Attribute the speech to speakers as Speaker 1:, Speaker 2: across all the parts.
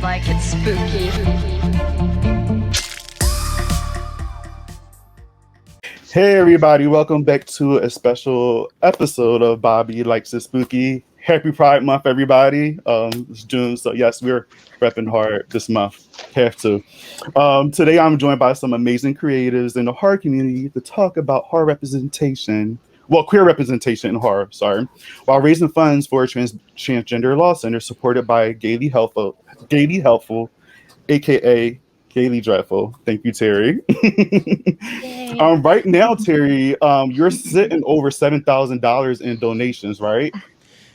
Speaker 1: like it's spooky.
Speaker 2: Hey everybody, welcome back to a special episode of Bobby Likes It Spooky. Happy Pride Month, everybody. It's June, so yes, we're repping hard this month. Have to. Today I'm joined by some amazing creatives in the horror community to talk about horror representation. Well, queer representation in horror, sorry, while raising funds for Transgender LawCenter supported by Gaily Helpful, aka Gaily Dreadful. Thank you, Terry. Right now, Terry, you're sitting over $7,000 in donations, right?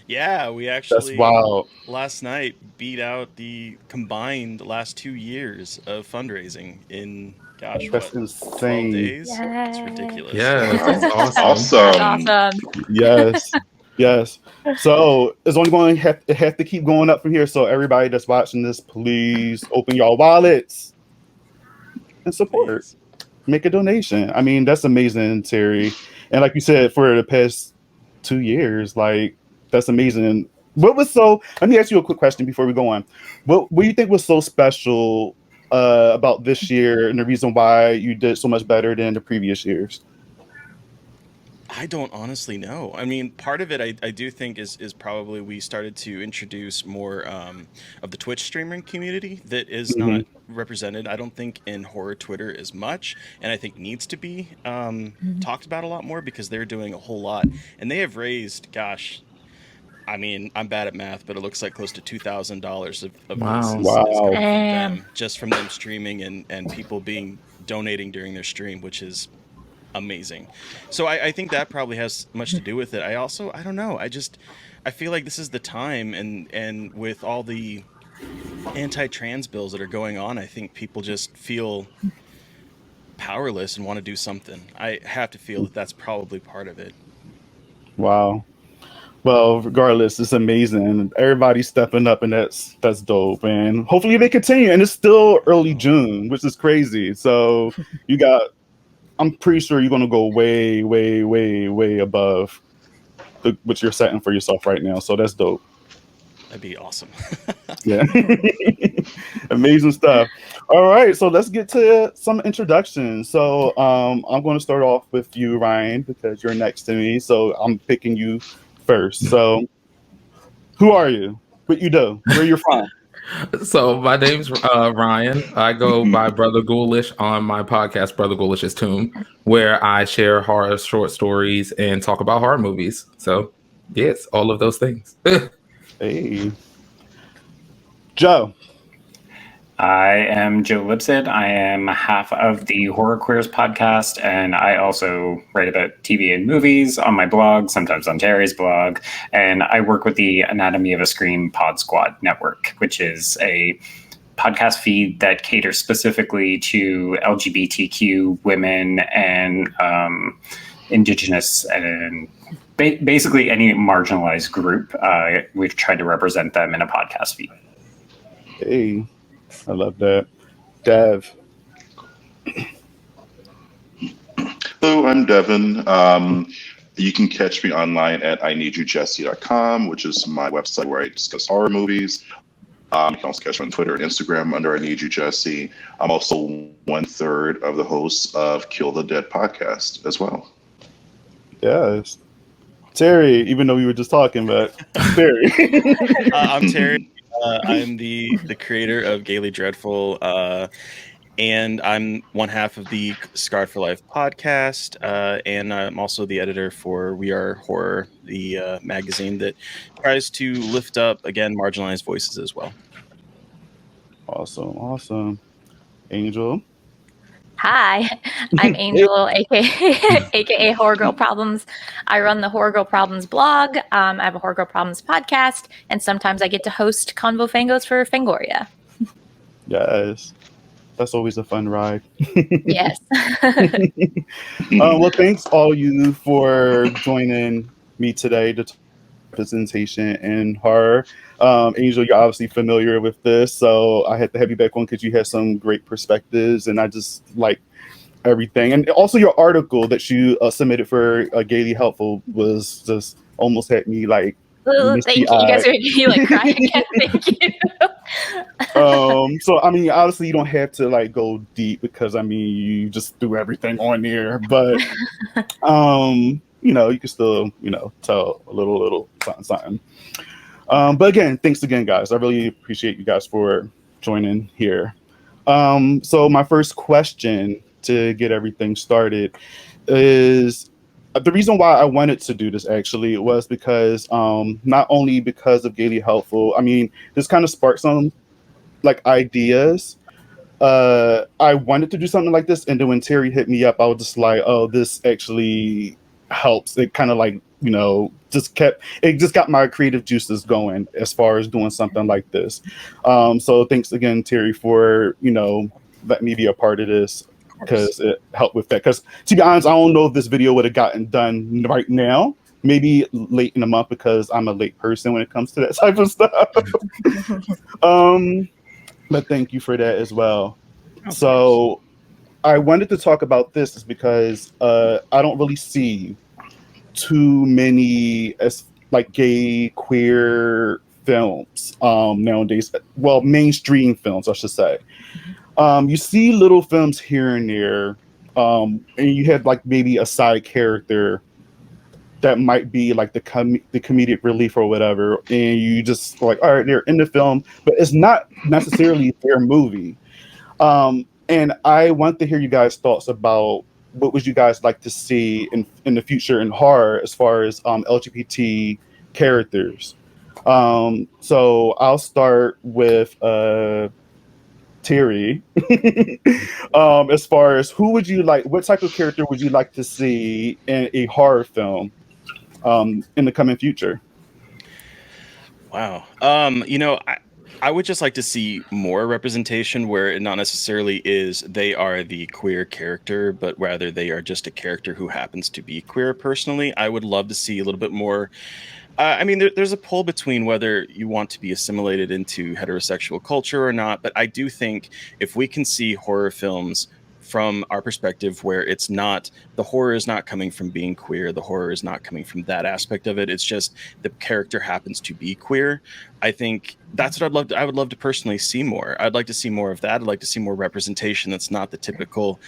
Speaker 3: Yeah, we actually
Speaker 2: That's wild.
Speaker 3: Last night beat out the combined last 2 years of fundraising in
Speaker 2: That's
Speaker 3: what,
Speaker 2: insane.
Speaker 3: 12 days?
Speaker 1: Yay.
Speaker 3: It's ridiculous.
Speaker 4: Yeah, that's awesome.
Speaker 1: That's awesome.
Speaker 2: Yes. So it's only going to have to keep going up from here. So everybody that's watching this, please open your wallets and support.
Speaker 3: Please.
Speaker 2: Make a donation. I mean, that's amazing, Terry. And like you said, for the past 2 years, like that's amazing. Let me ask you a quick question before we go on. What do you think was so special about this year and the reason why you did so much better than the previous years?
Speaker 3: I don't honestly know. I mean, part of it I do think is probably we started to introduce more of the Twitch streaming community that is not represented, I don't think, in horror Twitter as much, and I think needs to be talked about a lot more because they're doing a whole lot. And they have raised, gosh, I mean, I'm bad at math, but it looks like close to $2,000 of
Speaker 2: Wow.
Speaker 3: them, just from them streaming and people donating during their stream, which is amazing. So I think that probably has much to do with it. I don't know. I feel like this is the time, and with all the anti-trans bills that are going on, I think people just feel powerless and want to do something. I have to feel that that's probably part of it.
Speaker 2: Wow. Well, regardless, it's amazing. Everybody's stepping up, and that's dope. And hopefully they continue. And it's still early June, which is crazy. So I'm pretty sure you're going to go way, way, way, way above what you're setting for yourself right now. So that's dope.
Speaker 3: That'd be awesome.
Speaker 2: Yeah. Amazing stuff. All right. So let's get to some introductions. So I'm going to start off with you, Ryan, because you're next to me. So I'm picking you first. So who are you? What you do? Where you're from?
Speaker 4: So my name's Ryan. I go by Brother Ghoulish on my podcast, Brother Ghoulish's Tomb, where I share horror short stories and talk about horror movies. So yes, all of those things.
Speaker 2: Hey. Joe.
Speaker 5: I am Joe Lipset. I am half of the Horror Queers podcast, and I also write about TV and movies on my blog, sometimes on Terry's blog, and I work with the Anatomy of a Scream Pod Squad Network, which is a podcast feed that caters specifically to LGBTQ women and Indigenous and basically any marginalized group. We've tried to represent them in a podcast feed.
Speaker 2: Hey. I love that. Dev.
Speaker 6: Hello, I'm Devin. You can catch me online at ineedyoujessie.com, which is my website where I discuss horror movies. You can also catch me on Twitter and Instagram under I Need You Jessie. I'm also 1/3 of the hosts of Kill the Dead podcast as well.
Speaker 2: Yes. Terry, even though we were just talking, but Terry.
Speaker 3: I'm Terry. I'm the creator of Gaily Dreadful, and I'm one half of the Scarred for Life podcast, and I'm also the editor for We Are Horror, the magazine that tries to lift up, again, marginalized voices as well.
Speaker 2: Awesome. Angel.
Speaker 1: Hi, I'm Angel, aka Horror Girl Problems. I run the Horror Girl Problems blog. I have a Horror Girl Problems podcast, and sometimes I get to host Convo Fangos for Fangoria.
Speaker 2: Yes, that's always a fun ride.
Speaker 1: Yes.
Speaker 2: Well, thanks all you for joining me today to talk representation in horror. Angel, you're obviously familiar with this, so I had to have you back on because you had some great perspectives, and I just like everything. And also your article that you submitted for Gaily Helpful was just almost had me like
Speaker 1: Thank you. You guys are making me like cry again. Thank you.
Speaker 2: So I mean, obviously you don't have to like go deep because I mean you just threw everything on there, but you know, you can still, you know, tell a little something. But again, thanks again, guys. I really appreciate you guys for joining here. So my first question to get everything started is the reason why I wanted to do this actually was because not only because of Gaily Helpful, I mean, this kind of sparked some like ideas. I wanted to do something like this, and then when Terry hit me up, I was just like, oh, this actually helps. It kind of like, you know, just got my creative juices going as far as doing something like this. So thanks again, Terry, for, you know, letting me be a part of this, because it helped with that. Because to be honest, I don't know if this video would have gotten done right now. Maybe late in the month, because I'm a late person when it comes to that type of stuff. But thank you for that as well. So I wanted to talk about this is because I don't really see too many as like gay queer films nowadays. Well, mainstream films, I should say. You see little films here and there, and you have like maybe a side character that might be like the comedic relief or whatever, and you just like, all right, they're in the film, but it's not necessarily their movie. And I want to hear you guys' thoughts about what would you guys like to see in the future in horror as far as LGBT characters. So I'll start with Terry. As far as what type of character would you like to see in a horror film in the coming future?
Speaker 3: Wow. You know, I would just like to see more representation where it not necessarily is they are the queer character, but rather they are just a character who happens to be queer. Personally, I would love to see a little bit more. I mean, there's a pull between whether you want to be assimilated into heterosexual culture or not, but I do think if we can see horror films from our perspective where it's not, the horror is not coming from being queer, the horror is not coming from that aspect of it, it's just the character happens to be queer. I think that's what I would love to personally see more. I'd like to see more of that. I'd like to see more representation that's not the typical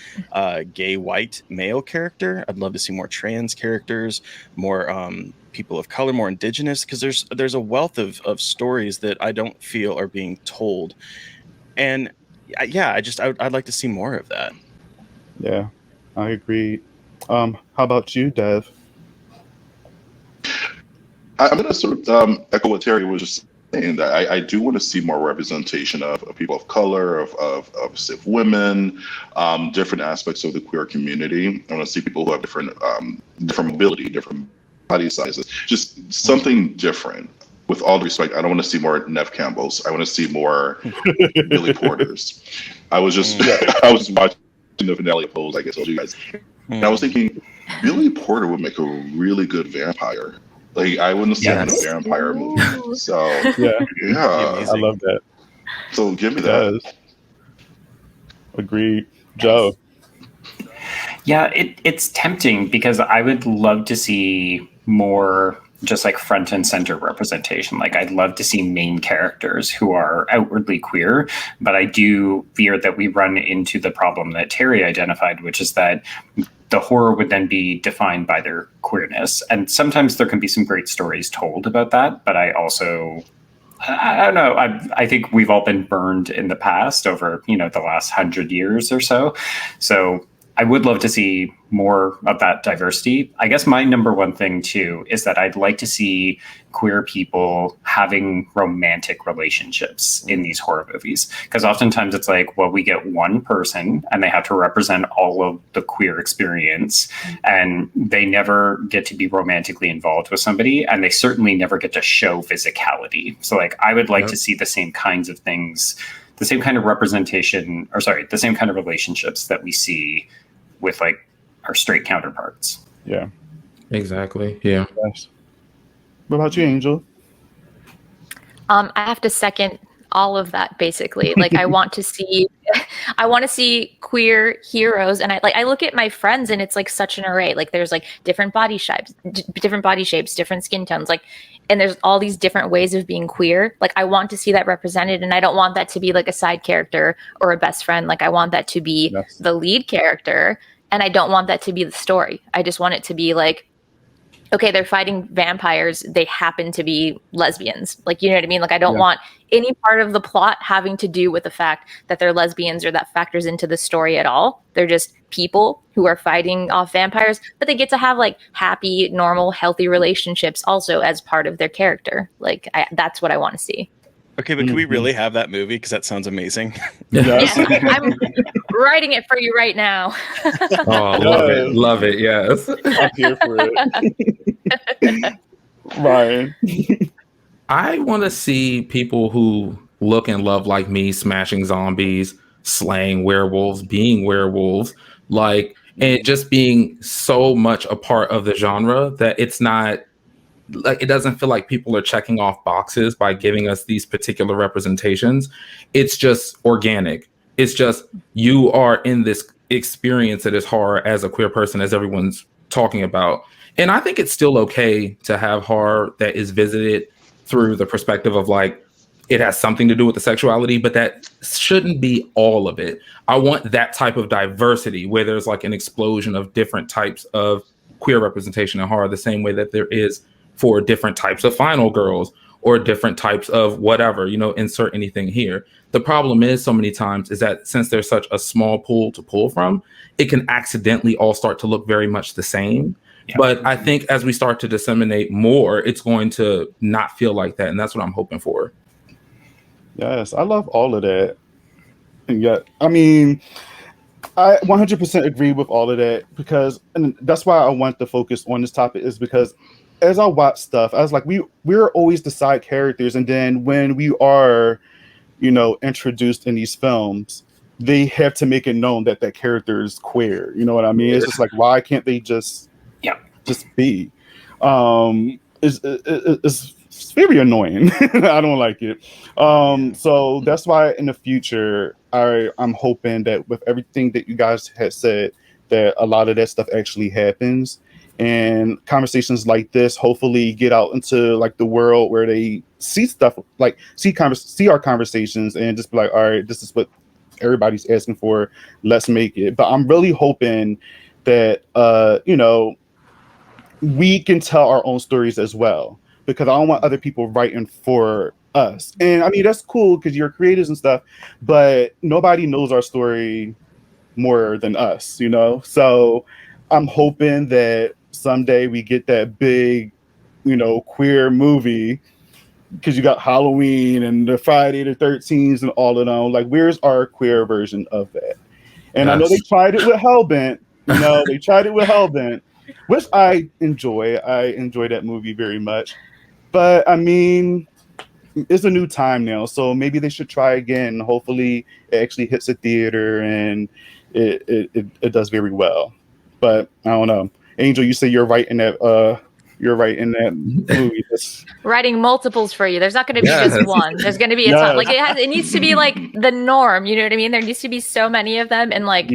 Speaker 3: gay white male character. I'd love to see more trans characters, more people of color, more indigenous, because there's a wealth of stories that I don't feel are being told. And yeah, I'd like to see more of that.
Speaker 2: Yeah, I agree. How about you, Dev?
Speaker 6: I'm going to sort of echo what Terry was just saying, that I do want to see more representation of people of color, of civ women, different aspects of the queer community. I want to see people who have different mobility, different body sizes, just something different. With all due respect, I don't want to see more Nev Campbells. I want to see more Billy Porters. I was watching the finale of Pose, like I told you guys, and I was thinking Billy Porter would make a really good vampire. Like, I wouldn't see him in a vampire movie. So yeah,
Speaker 2: I love that.
Speaker 6: So give me that.
Speaker 2: Agreed, Joe.
Speaker 5: Yeah, it's tempting because I would love to see more just like front and center representation. Like, I'd love to see main characters who are outwardly queer, but I do fear that we run into the problem that Terry identified, which is that the horror would then be defined by their queerness. And sometimes there can be some great stories told about that, but I don't know. I think we've all been burned in the past over, the last 100 years or so. So I would love to see more of that diversity. I guess my number one thing too is that I'd like to see queer people having romantic relationships in these horror movies. Because oftentimes it's like, well, we get one person and they have to represent all of the queer experience, and they never get to be romantically involved with somebody, and they certainly never get to show physicality. So like, I would like to see the same kinds of things, the same kind of representation, the same kind of relationships that we see with like our straight counterparts.
Speaker 2: Yeah,
Speaker 4: exactly. Yeah.
Speaker 2: Yes. What about you, Angel?
Speaker 1: I have to second all of that, basically. Like, I want to see I want to see queer heroes, and I look at my friends, and it's like such an array. Like there's like different body shapes, different skin tones, like, and there's all these different ways of being queer. Like I want to see that represented, and I don't want that to be like a side character or a best friend. Like I want that to be the lead character, and I don't want that to be the story. I just want it to be like, okay, they're fighting vampires. They happen to be lesbians. Like, you know what I mean? Like, I don't want any part of the plot having to do with the fact that they're lesbians or that factors into the story at all. They're just people who are fighting off vampires, but they get to have like happy, normal, healthy relationships also as part of their character. Like, that's what I want to see.
Speaker 3: Okay, but can we really have that movie? Because that sounds amazing.
Speaker 1: Yes, I'm writing it for you right now.
Speaker 4: Oh, love it. Yes,
Speaker 2: I'm here for it. Ryan,
Speaker 4: I want to see people who look and love like me, smashing zombies, slaying werewolves, being werewolves, like, and just being so much a part of the genre that it's not like, it doesn't feel like people are checking off boxes by giving us these particular representations. It's just organic. It's just, you are in this experience that is horror as a queer person, as everyone's talking about. And I think it's still okay to have horror that is visited through the perspective of like, it has something to do with the sexuality, but that shouldn't be all of it. I want that type of diversity where there's like an explosion of different types of queer representation in horror, the same way that there is for different types of final girls or different types of whatever, you know, insert anything here. The problem is so many times is that since there's such a small pool to pull from, it can accidentally all start to look very much the same. Yeah. But I think as we start to disseminate more, it's going to not feel like that. And that's what I'm hoping for.
Speaker 2: Yes, I love all of that. And yet, I mean, I 100% agree with all of that, because, and that's why I want to focus on this topic, is because as I watch stuff, I was like, we're always the side characters, and then when we are, you know, introduced in these films, they have to make it known that that character is queer. You know what I mean? It's just like, why can't they just be? It's very annoying. I don't like it. So that's why in the future, I'm hoping that with everything that you guys had said, that a lot of that stuff actually happens. And conversations like this hopefully get out into like the world where they see stuff, like see our conversations and just be like, all right, this is what everybody's asking for. Let's make it. But I'm really hoping that, you know, we can tell our own stories as well, because I don't want other people writing for us. And I mean, that's cool because you're creators and stuff, but nobody knows our story more than us, you know? So I'm hoping that someday we get that big, you know, queer movie, because you got Halloween and the Friday the 13th and all of them. Like, where's our queer version of that? And I know they tried it with Hellbent. You know, they tried it with Hellbent, which I enjoy. I enjoy that movie very much. But I mean, it's a new time now, so maybe they should try again. Hopefully, it actually hits a theater and it does very well. But I don't know. Angel, you say you're writing that movie.
Speaker 1: Writing multiples for you. There's not going to be just one. There's going to be a ton. Like it needs to be like the norm. You know what I mean? There needs to be so many of them and like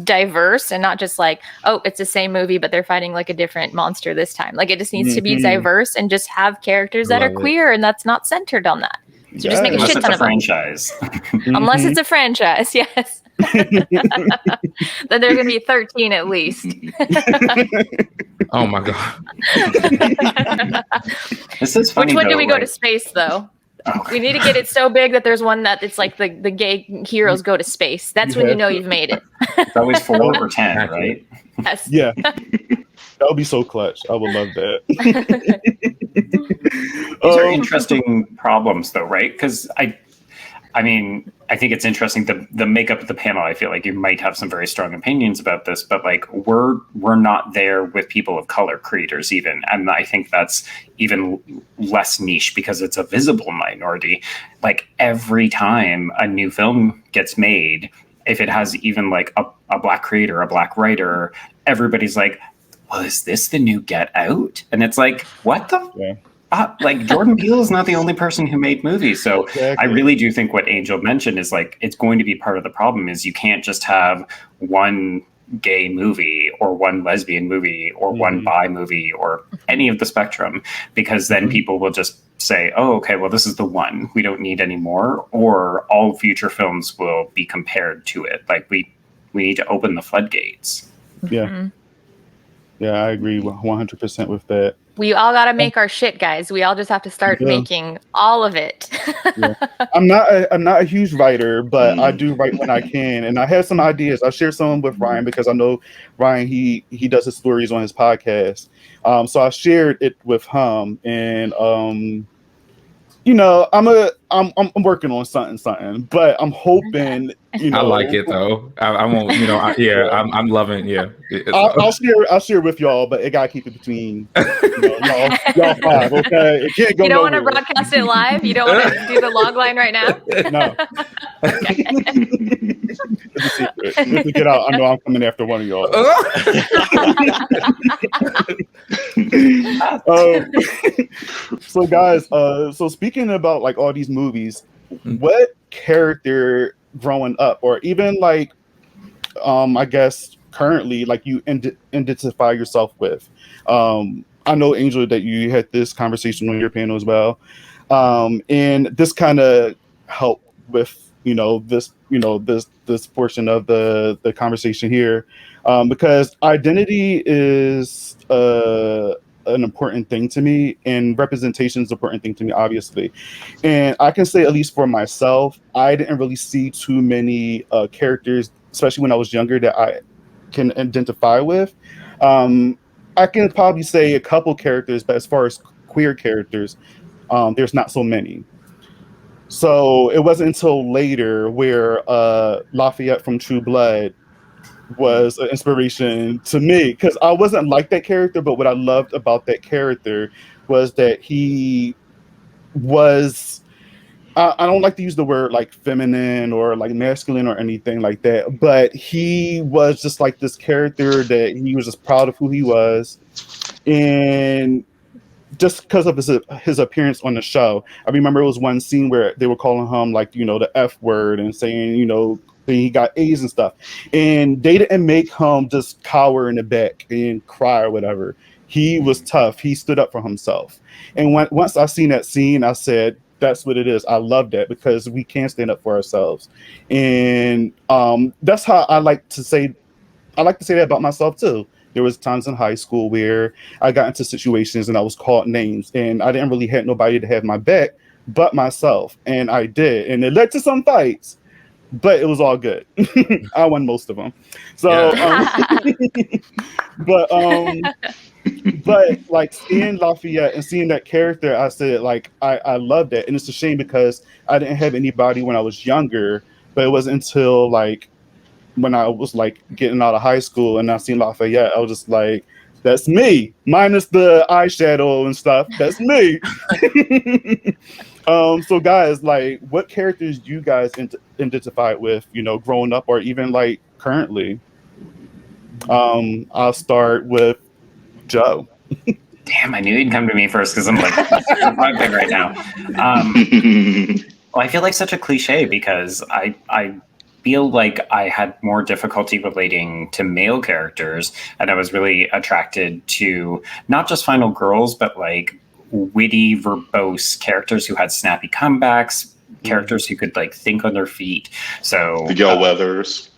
Speaker 1: diverse, and not just like, oh, it's the same movie, but they're fighting like a different monster this time. Like it just needs to be diverse and just have characters that are queer, and that's not centered on that. So just make a shit ton of
Speaker 5: franchise.
Speaker 1: Unless it's a franchise, yes. Then there's going to be 13 at least.
Speaker 4: Oh my god.
Speaker 5: This is funny.
Speaker 1: Which one do we go to space though? Oh. We need to get it so big that there's one that it's like the gay heroes go to space. That's when you know you've made it.
Speaker 5: It's always 4 or 10, right?
Speaker 1: Yes.
Speaker 2: Yeah. That would be so clutch. I would love that.
Speaker 5: These are interesting problems though, right? Because I mean, I think it's interesting, the makeup of the panel. I feel like you might have some very strong opinions about this, but like we're not there with people of color creators even. And I think that's even less niche because it's a visible minority. Like every time a new film gets made, if it has even like a black creator, a black writer, everybody's like, well, is this the new Get Out? And it's like, what the?
Speaker 2: Yeah.
Speaker 5: Like Jordan Peele is not the only person who made movies. So
Speaker 2: Exactly.
Speaker 5: I really do think what Angel mentioned is like, it's going to be part of the problem is you can't just have one gay movie or one lesbian movie or one bi movie or any of the spectrum, because then people will just say, oh, okay, well, this is the one. We don't need any more, or all future films will be compared to it. Like we need to open the floodgates.
Speaker 2: Yeah. Yeah, I agree 100% with that.
Speaker 1: We all got to make our shit, guys. We all just have to start making all of it.
Speaker 2: I'm not a huge writer, but I do write when I can, and I have some ideas. I share some with Ryan because I know Ryan. He does his stories on his podcast. So I shared it with him, and I'm working on something, but I'm hoping.
Speaker 4: I like it though. I won't. I'm loving. Yeah,
Speaker 2: I'll share with y'all, but it gotta keep it between y'all five. Okay, it can't go.
Speaker 1: You don't want to
Speaker 2: nowhere.
Speaker 1: broadcast it live. You don't want to do the log line right now.
Speaker 2: No. It's a secret. If we get out, I know I'm coming after one of y'all. So guys, so speaking about like all these movies, what character growing up, or even like, I guess currently, like you identify yourself with? I know, Angel, that you had this conversation on your panel as well, and this kind of helped with this portion of the conversation here, because identity is an important thing to me, and representation is an important thing to me, obviously. And I can say, at least for myself, I didn't really see too many characters, especially when I was younger, that I can identify with. I can probably say a couple characters, but as far as queer characters, there's not so many. So it wasn't until later where Lafayette from True Blood was an inspiration to me, because I wasn't like that character, but what I loved about that character was that he was, I don't like to use the word like feminine or like masculine or anything like that, but he was just like this character that he was just proud of who he was, and just because of his appearance on the show. I remember it was one scene where they were calling him like, the F word and saying, he got A's and stuff. And they didn't make him just cower in the back and cry or whatever. He was tough. He stood up for himself. And once I seen that scene, I said, that's what it is. I love that, because we can stand up for ourselves. And that's how I like to say that about myself too. There was times in high school where I got into situations and I was called names, and I didn't really have nobody to have my back but myself. And I did. And it led to some fights, but it was all good. I won most of them. So, but like seeing Lafayette and seeing that character, I said, like, I love that. And it's a shame because I didn't have anybody when I was younger, but it wasn't until like when I was like getting out of high school and I seen Lafayette, I was just like, that's me, minus the eyeshadow and stuff. That's me. So guys, like, what characters do you guys identify with, growing up or even like currently? I'll start with Joe.
Speaker 5: Damn, I knew you'd come to me first because I'm like big right now. Well, I feel like such a cliche because I feel like I had more difficulty relating to male characters, and I was really attracted to not just final girls, but like witty, verbose characters who had snappy comebacks, characters who could like think on their feet. So
Speaker 6: Gail Weathers.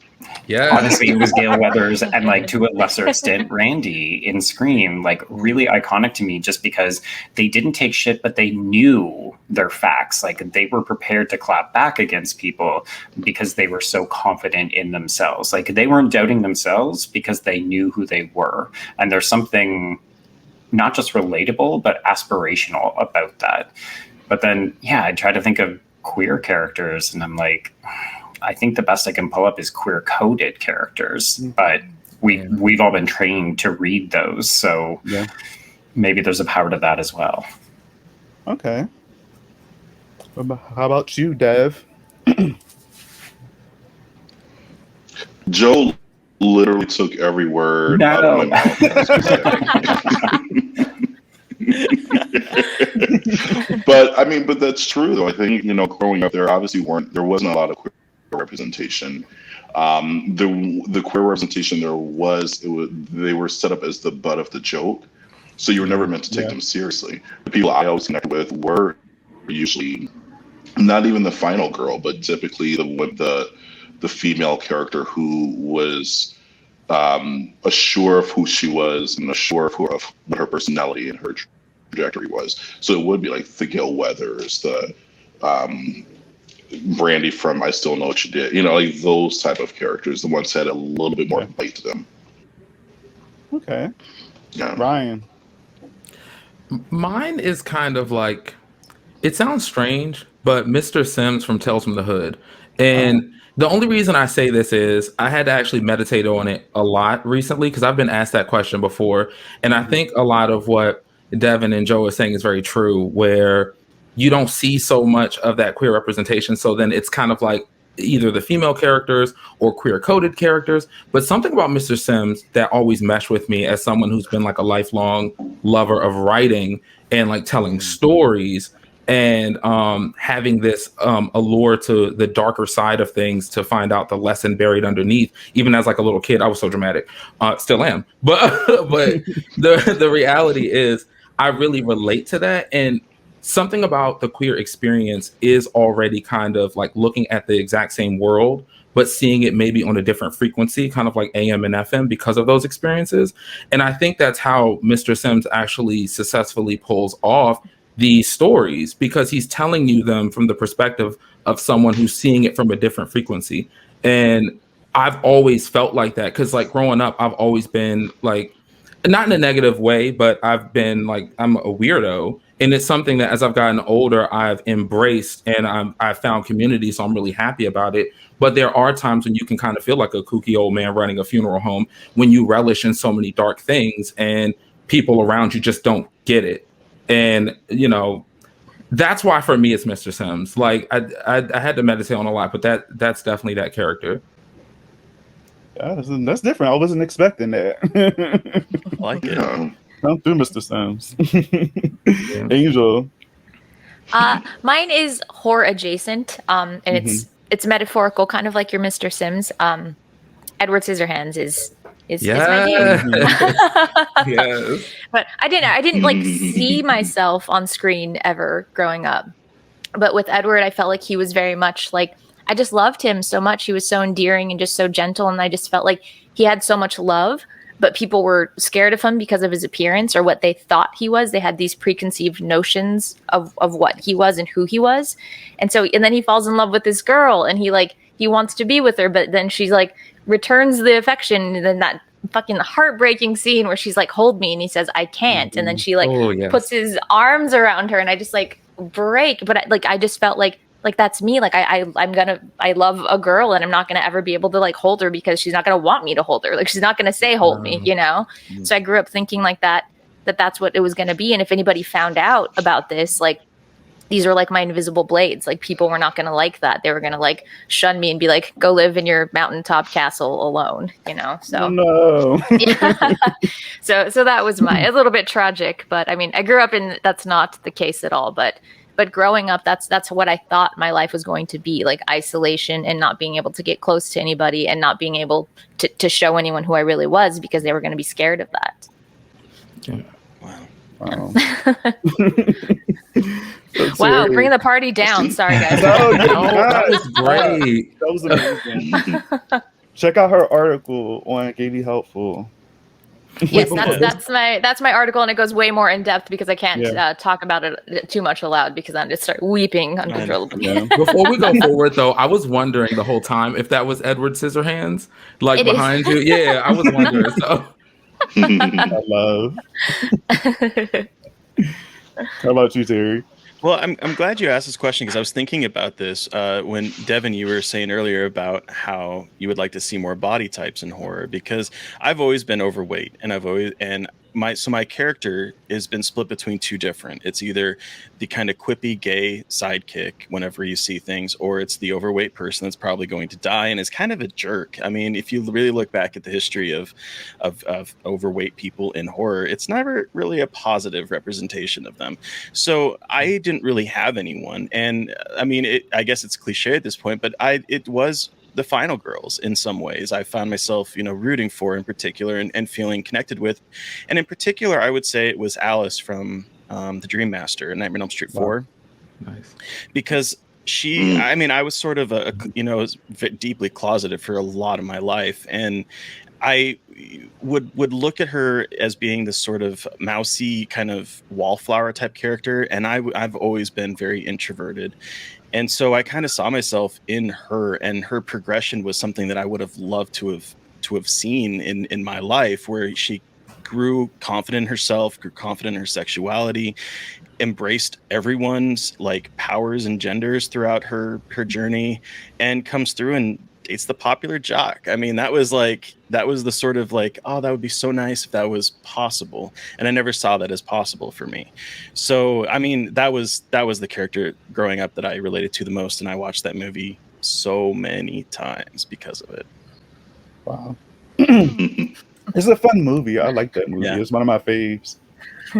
Speaker 4: Yeah,
Speaker 5: honestly, it was Gail Weathers and like to a lesser extent Randy in Scream, like really iconic to me just because they didn't take shit, but they knew their facts. Like they were prepared to clap back against people because they were so confident in themselves. Like they weren't doubting themselves because they knew who they were. And there's something not just relatable, but aspirational about that. But then, yeah, I try to think of queer characters and I'm like, I think the best I can pull up is queer coded characters, but we've all been trained to read those. So maybe there's a power to that as well.
Speaker 2: Okay. How about you, Dev?
Speaker 6: Joe literally took every word out of my mouth. But I mean, but that's true though. I think, growing up, there wasn't a lot of queer representation. The queer representation they were set up as the butt of the joke, so you were never meant to take them seriously. The people I always connected with were usually not even the final girl, but typically the female character who was assured of who she was and assured of what her personality and her trajectory was. So it would be like the Gail Weathers, the Brandy from I Still Know What You Did, like those type of characters, the ones that had a little bit more bite to them.
Speaker 2: Okay.
Speaker 6: Yeah.
Speaker 2: Ryan.
Speaker 4: Mine is kind of like, it sounds strange, but Mr. Sims from Tales from the Hood. And the only reason I say this is I had to actually meditate on it a lot recently because I've been asked that question before. And I think a lot of what Devin and Joe are saying is very true, where you don't see so much of that queer representation. So then it's kind of like either the female characters or queer coded characters. But something about Mr. Sims that always meshed with me as someone who's been like a lifelong lover of writing and like telling stories and having this allure to the darker side of things to find out the lesson buried underneath. Even as like a little kid, I was so dramatic, still am. But the reality is I really relate to that. And something about the queer experience is already kind of like looking at the exact same world, but seeing it maybe on a different frequency, kind of like AM and FM because of those experiences. And I think that's how Mr. Sims actually successfully pulls off these stories, because he's telling you them from the perspective of someone who's seeing it from a different frequency. And I've always felt like that because like growing up, I've always been like, not in a negative way, but I've been like, I'm a weirdo. And it's something that as I've gotten older, I've embraced and I've found community. So I'm really happy about it. But there are times when you can kind of feel like a kooky old man running a funeral home when you relish in so many dark things and people around you just don't get it. And, that's why for me, it's Mr. Sims. Like I had to meditate on a lot, but that's definitely that character.
Speaker 2: Yeah, that's different. I wasn't expecting that.
Speaker 3: I like it.
Speaker 2: Come through, Mr. Sims. Angel.
Speaker 1: Mine is horror adjacent, and it's metaphorical, kind of like your Mr. Sims. Edward Scissorhands is my name.
Speaker 4: Yes.
Speaker 1: But I didn't like see myself on screen ever growing up. But with Edward, I felt like he was very much like, I just loved him so much. He was so endearing and just so gentle. And I just felt like he had so much love, but people were scared of him because of his appearance or what they thought he was. They had these preconceived notions of what he was and who he was. And then he falls in love with this girl and he wants to be with her, but then she's like, returns the affection, and then that fucking heartbreaking scene where she's like, hold me, and he says I can't, and then she puts his arms around her and I just like break. But I just felt like that's me. Like I love a girl and I'm not gonna ever be able to like hold her because she's not gonna want me to hold her. Like she's not gonna say hold me, So I grew up thinking like that's what it was gonna be. And if anybody found out about this, like these were like my invisible blades. Like people were not going to like that. They were going to like shun me and be like, go live in your mountaintop castle alone, So,
Speaker 2: oh, no.
Speaker 1: so that was a little bit tragic, but I mean, I grew up that's not the case at all. But growing up, that's what I thought my life was going to be, like isolation and not being able to get close to anybody and not being able to show anyone who I really was because they were going to be scared of that.
Speaker 4: Yeah.
Speaker 2: Wow.
Speaker 1: Wow, bringing the party down. Sorry, guys.
Speaker 4: That was great.
Speaker 2: That was amazing. Check out her article on KB Helpful.
Speaker 1: Yes, that's my article, and it goes way more in depth because I can't talk about it too much aloud because I just start weeping uncontrollably.
Speaker 2: Yeah.
Speaker 4: Before we go forward, though, I was wondering the whole time if that was Edward Scissorhands, like behind you. Yeah, I was wondering. So.
Speaker 2: I love. How about you, Terry?
Speaker 3: Well, I'm glad you asked this question because I was thinking about this when Devin, you were saying earlier about how you would like to see more body types in horror, because I've always been overweight and my character has been split between two different. It's either the kind of quippy gay sidekick whenever you see things, or it's the overweight person that's probably going to die and is kind of a jerk. I mean, if you really look back at the history of overweight people in horror, it's never really a positive representation of them. So I didn't really have anyone, and I mean, I guess it's cliche at this point, but it was the final girls in some ways. I found myself, rooting for in particular and feeling connected with. And in particular, I would say it was Alice from the Dream Master, Nightmare on Elm Street 4.
Speaker 4: Nice.
Speaker 3: Because I mean, I was sort of deeply closeted for a lot of my life. And I would look at her as being this sort of mousy kind of wallflower type character. And I've always been very introverted. And so I kind of saw myself in her, and her progression was something that I would have loved to have seen in my life, where she grew confident in herself, grew confident in her sexuality, embraced everyone's like powers and genders throughout her journey, and comes through and dates the popular jock. I mean, that was the sort of like, oh, that would be so nice if that was possible. And I never saw that as possible for me. So, I mean, that was the character growing up that I related to the most. And I watched that movie so many times because of it.
Speaker 2: Wow. It's a fun movie. I like that movie.
Speaker 3: Yeah.
Speaker 2: It's one of my faves.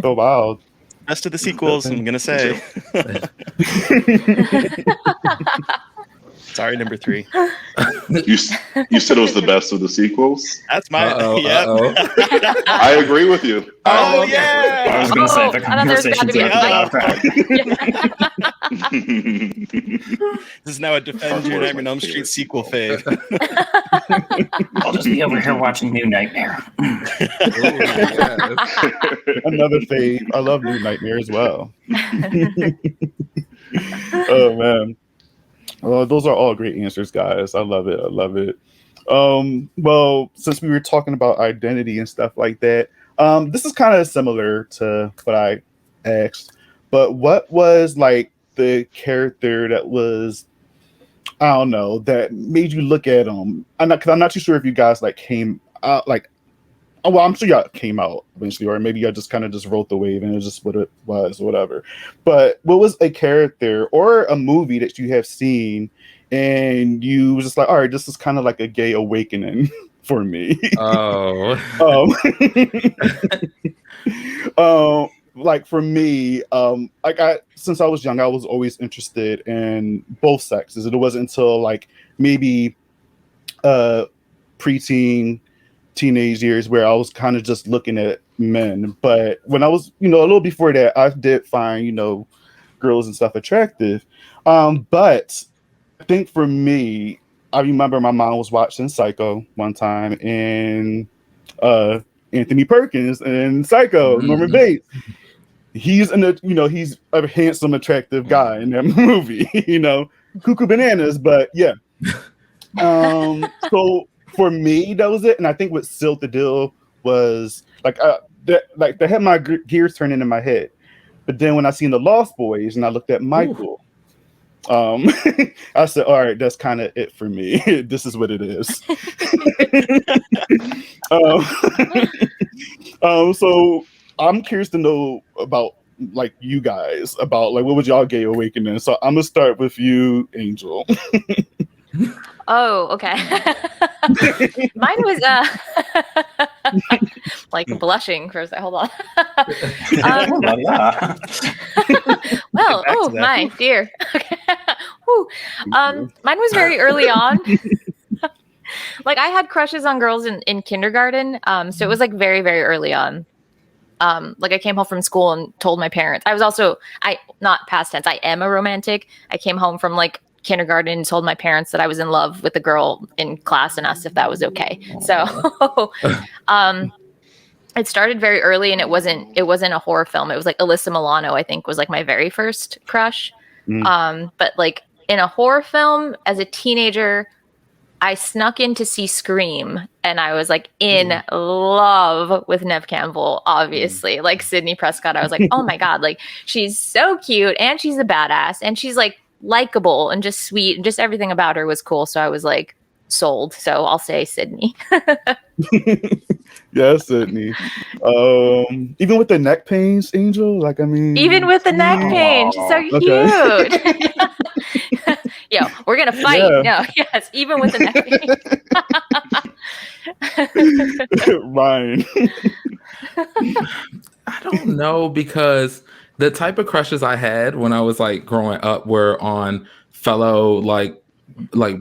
Speaker 2: So wild.
Speaker 3: Best of the sequels, I'm going to say. Sorry, number 3.
Speaker 6: You said it was the best of the sequels?
Speaker 3: That's my...
Speaker 4: Uh-oh.
Speaker 6: I agree with you.
Speaker 3: Oh, yeah!
Speaker 5: I was going to say the
Speaker 1: I thought there was
Speaker 5: conversation's
Speaker 1: gotta be
Speaker 5: about that.
Speaker 3: This is now a Defend Your Nightmare on Elm Street sequel fave.
Speaker 5: I'll just be over here watching New Nightmare.
Speaker 2: Another fave. I love New Nightmare as well. Oh, man. Those are all great answers, guys. I love it. Well, since we were talking about identity and stuff like that, this is kind of similar to what I asked, but what was like the character that was, I don't know, that made you look at them? I'm not too sure if you guys like came out like, oh, well, I'm sure y'all came out eventually, or maybe y'all just kind of just rode the wave and it was just what it was, or whatever. But what was a character or a movie that you have seen and you was just like, all right, this is kind of like a gay awakening for me? Like for me, since I was young, I was always interested in both sexes. It wasn't until like maybe preteen, teenage years where I was kind of just looking at men. But when I was, a little before that, I did find, girls and stuff attractive. But I think for me, I remember my mom was watching Psycho one time, and Anthony Perkins and Psycho, Norman Bates. He's he's a handsome, attractive guy in that movie, cuckoo bananas, but yeah. So for me, that was it. And I think what sealed the deal was that had my gears turning in my head. But then when I seen the Lost Boys and I looked at Michael, I said, all right, that's kind of it for me. This is what it is. So I'm curious to know about like you guys, about like what was y'all gay awakening? So I'm gonna start with you, Angel.
Speaker 1: Oh, okay. Mine was like blushing for a second. Hold on. Well, oh my dear. Okay. Mine was very early on. Like I had crushes on girls in kindergarten. So it was like very, very early on. Like I came home from school and told my parents. I was also, not past tense, I am a romantic. I came home from like kindergarten and told my parents that I was in love with a girl in class and asked if that was okay. So it started very early, and it wasn't a horror film. It was like Alyssa Milano, I think, was like my very first crush. But like in a horror film as a teenager, I snuck in to see Scream, and I was like in love with Neve Campbell, obviously. Like Sydney Prescott, I was like, oh my God, like she's so cute and she's a badass and she's like likable and just sweet and just everything about her was cool. So I was like sold. So I'll say Sydney.
Speaker 2: Yes, Sydney. Even with the neck pains, Angel. Like, I mean,
Speaker 1: Even with the neck pain, she's so cute. Yo, we're gonna fight.
Speaker 2: Yeah.
Speaker 1: No, yes, even with the neck pain.
Speaker 2: Ryan.
Speaker 4: I don't know, because the type of crushes I had when I was like growing up were on fellow like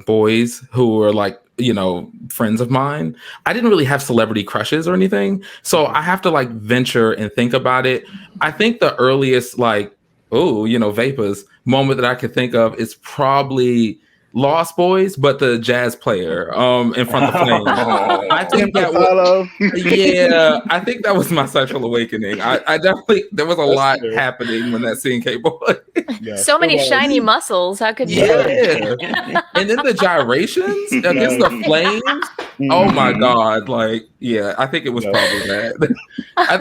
Speaker 4: boys who were like, you know, friends of mine. I didn't really have celebrity crushes or anything, so I have to like venture and think about it. I think the earliest like, vapors moment that I could think of is probably Lost Boys, but the jazz player in front of the flames. I think that was, I think that was my sexual awakening. I definitely, there was a lot happening when that scene came on.
Speaker 1: So many shiny muscles. How could you?
Speaker 4: Yeah. And then the gyrations against the flames. Oh my God. Like, yeah, I think it was probably that. But I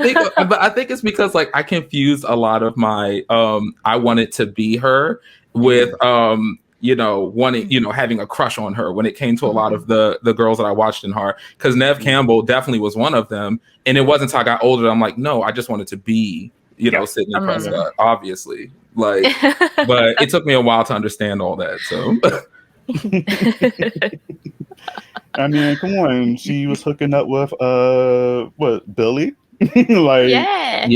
Speaker 4: think it's because like I confused a lot of my I wanted to be her with having a crush on her when it came to a lot of the girls that I watched in horror. Because Neve Campbell definitely was one of them. And it wasn't until I got older, I'm like, no, I just wanted to be, Sydney Prescott, obviously. Like, but it took me a while to understand all that. So
Speaker 2: I mean, come on. She was hooking up with Billy? Like,
Speaker 4: yeah.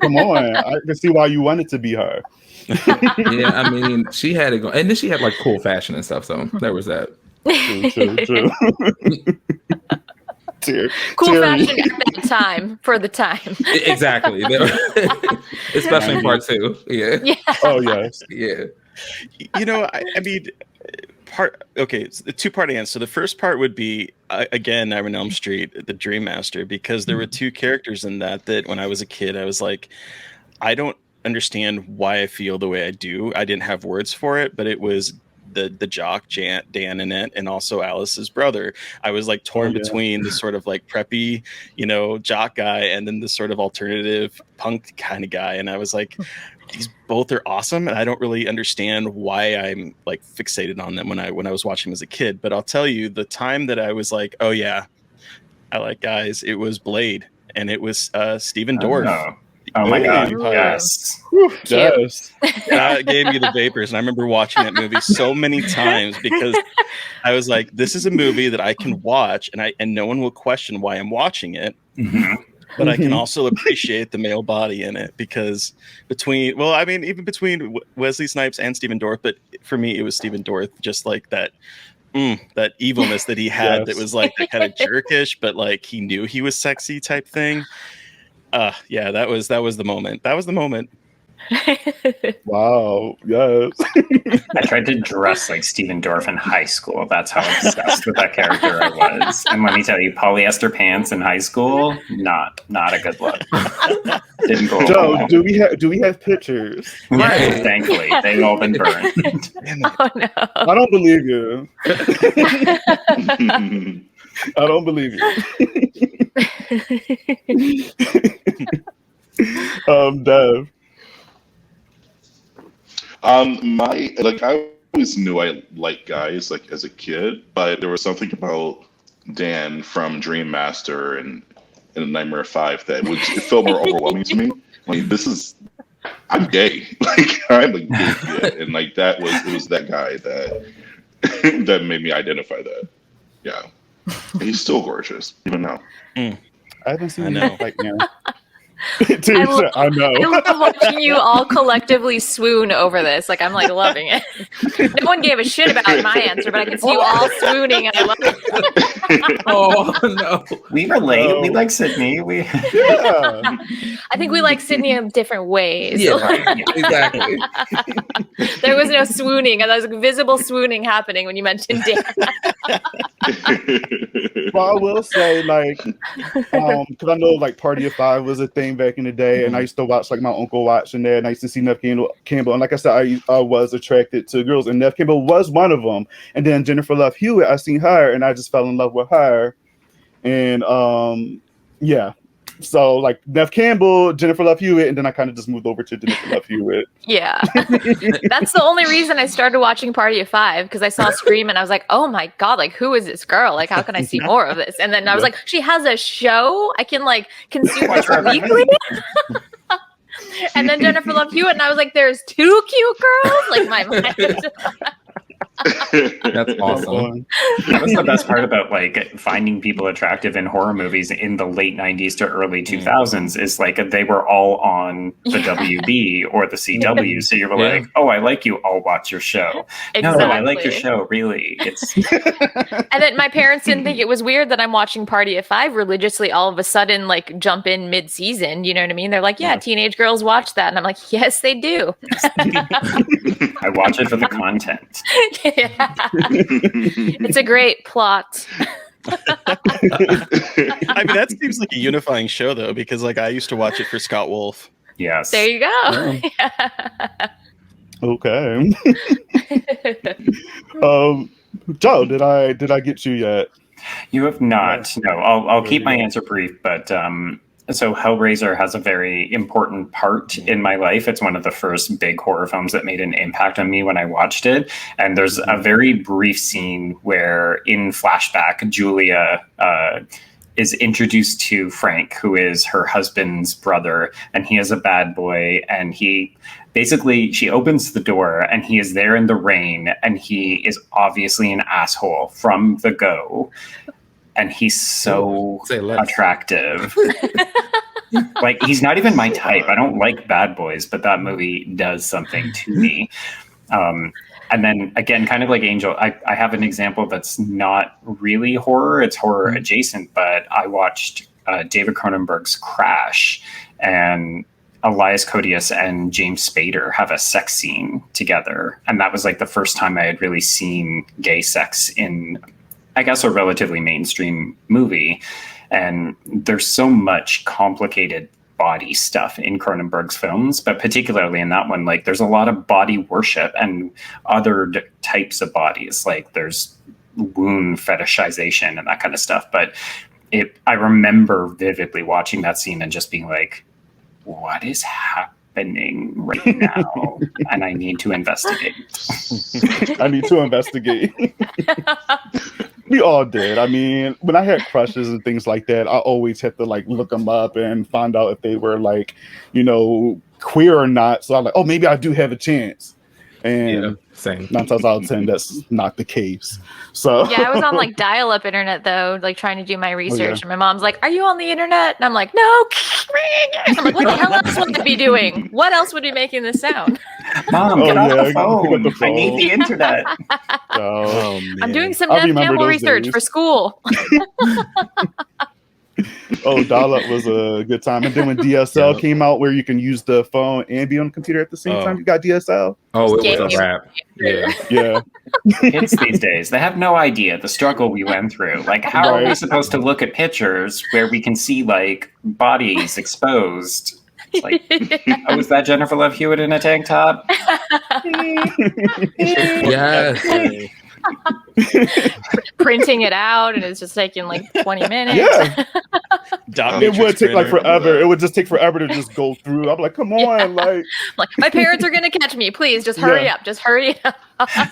Speaker 2: Come on. I can see why you wanted to be her.
Speaker 4: Yeah, I mean, she had it going, and then she had like cool fashion and stuff. So there was that.
Speaker 2: True.
Speaker 1: Cool fashion at that time for the time.
Speaker 4: Exactly. Especially in part 2. Yeah.
Speaker 2: Oh yes.
Speaker 4: Yeah.
Speaker 3: I mean, it's the two-part answer. So the first part would be again, I'm in Elm Street, the Dream Master, because there were two characters in that when I was a kid, I was like, I don't understand why I feel the way I do. I didn't have words for it, but it was the jock Dan in it, and also Alice's brother. I was like torn between the sort of like preppy, jock guy, and then the sort of alternative punk kind of guy. And I was like, these both are awesome, and I don't really understand why I'm like fixated on them when I was watching them as a kid. But I'll tell you, the time that I was like, oh yeah, I like guys, it was Blade, and it was Stephen Dorff.
Speaker 5: Oh my God! Yes,
Speaker 2: yes.
Speaker 3: That gave me the vapors, and I remember watching that movie so many times because I was like, "This is a movie that I can watch, and no one will question why I'm watching it."
Speaker 5: Mm-hmm.
Speaker 3: But I can also appreciate the male body in it because even between Wesley Snipes and Stephen Dorff, but for me, it was Stephen Dorff, just like that. That evilness that he had that was like that kind of jerkish, but like he knew he was sexy type thing. Yeah, that was the moment. That was the moment.
Speaker 2: Wow. Yes.
Speaker 5: I tried to dress like Stephen Dorff in high school. That's how obsessed with that character I was. And let me tell you, polyester pants in high school, not a good look. Didn't go
Speaker 2: Joe,
Speaker 5: well.
Speaker 2: do we have pictures?
Speaker 5: Right. Thankfully, they've all been burned.
Speaker 1: Oh no.
Speaker 2: I don't believe you. I don't believe you. Dev.
Speaker 6: I always knew I liked guys like as a kid, but there was something about Dan from Dream Master and Nightmare 5 that it felt more overwhelming to me. Like, I'm gay. Like, I'm a gay kid, and like it was that guy that that made me identify that. Yeah, and he's still gorgeous even now.
Speaker 2: I haven't seen
Speaker 3: him
Speaker 2: like now.
Speaker 1: I love watching you all collectively swoon over this. Like, I'm like loving it. No one gave a shit about my answer, but I can see you all swooning, and I love it.
Speaker 4: Oh no,
Speaker 5: we relate. No. We like Sydney.
Speaker 1: I think we like Sydney in different ways.
Speaker 4: Yeah, right. Exactly.
Speaker 1: There was no swooning, and there was visible swooning happening when you mentioned Dan.
Speaker 2: Well, I will say, like, because I know like Party of Five was a thing back in the day, and I used to watch like my uncle watching that, and I used to see Neve Campbell, and like I said, I was attracted to girls, and Neve Campbell was one of them. And then Jennifer Love Hewitt, I seen her, and I just fell in love with her, and yeah, So like Nev Campbell, Jennifer Love Hewitt, and then I kind of just moved over to Jennifer Love Hewitt.
Speaker 1: Yeah. That's the only reason I started watching Party of Five, because I saw Scream and I was like, oh my God, like who is this girl? Like how can I see more of this? And then I was like, she has a show. I can like consume this weekly. And then Jennifer Love Hewitt, and I was like, there's two cute girls? Like my mind.
Speaker 4: That's awesome.
Speaker 5: That was the best part about like finding people attractive in horror movies in the late 90s to early 2000s is like they were all on the WB or the CW. So you were like, oh, I like you. I'll watch your show.
Speaker 1: Exactly.
Speaker 5: No, I like your show. Really. It's
Speaker 1: And then my parents didn't think it was weird that I'm watching Party of Five religiously all of a sudden, like jump in mid-season. You know what I mean? They're like, yeah, teenage girls watch that. And I'm like, yes, they do.
Speaker 5: I watch it for the content.
Speaker 1: Yeah. It's a great plot.
Speaker 3: I mean, that seems like a unifying show, though, because like I used to watch it for Scott Wolf.
Speaker 5: Yes.
Speaker 1: There you go.
Speaker 2: Yeah. Okay. Joe, did I get you yet?
Speaker 5: You have not. No, I'll keep my answer brief, but so Hellraiser has a very important part in my life. It's one of the first big horror films that made an impact on me when I watched it. And there's a very brief scene where in flashback, Julia is introduced to Frank, who is her husband's brother, and he is a bad boy. And she opens the door and he is there in the rain, and he is obviously an asshole from the go. And he's so attractive. Like, he's not even my type. I don't like bad boys, but that movie does something to me. And then again, kind of like Angel, I have an example that's not really horror. It's horror adjacent, but I watched David Cronenberg's Crash, and Elias Koteas and James Spader have a sex scene together. And that was like the first time I had really seen gay sex in, I guess, a relatively mainstream movie. And there's so much complicated body stuff in Cronenberg's films, but particularly in that one, like there's a lot of body worship and other types of bodies. Like there's wound fetishization and that kind of stuff. But I remember vividly watching that scene and just being like, what is happening right now? And I need to investigate.
Speaker 2: I need to investigate. We all did. I mean, when I had crushes and things like that, I always had to like look them up and find out if they were like, you know, queer or not. So I'm like, oh, maybe I do have a chance. And
Speaker 4: same.
Speaker 2: 9 times out of 10, that's not the case. So
Speaker 1: yeah, I was on like dial-up internet though, like trying to do my research. And my mom's like, "Are you on the internet?" And I'm like, "No." I'm like, "What the hell else would it be doing? What else would be making this sound?"
Speaker 5: Mom, get off the phone. I need the internet.
Speaker 2: Oh,
Speaker 3: man.
Speaker 1: I'm doing some Nev Campbell research for school.
Speaker 2: Oh, dial-up was a good time. And then when DSL came out, where you can use the phone and be on the computer at the same time, you got DSL.
Speaker 4: Oh, it was a wrap.
Speaker 2: Yeah.
Speaker 5: Kids these days, they have no idea the struggle we went through. Like, how are we supposed to look at pictures where we can see like bodies exposed? It's like, oh, is that Jennifer Love Hewitt in a tank top?
Speaker 4: Yes.
Speaker 1: Printing it out, and it's just taking like 20 minutes.
Speaker 2: Yeah. It would take like
Speaker 3: printer.
Speaker 2: forever. It would just take forever to just go through. I'm like, come on, like
Speaker 1: my parents are gonna catch me. Please, just hurry up. Just hurry up.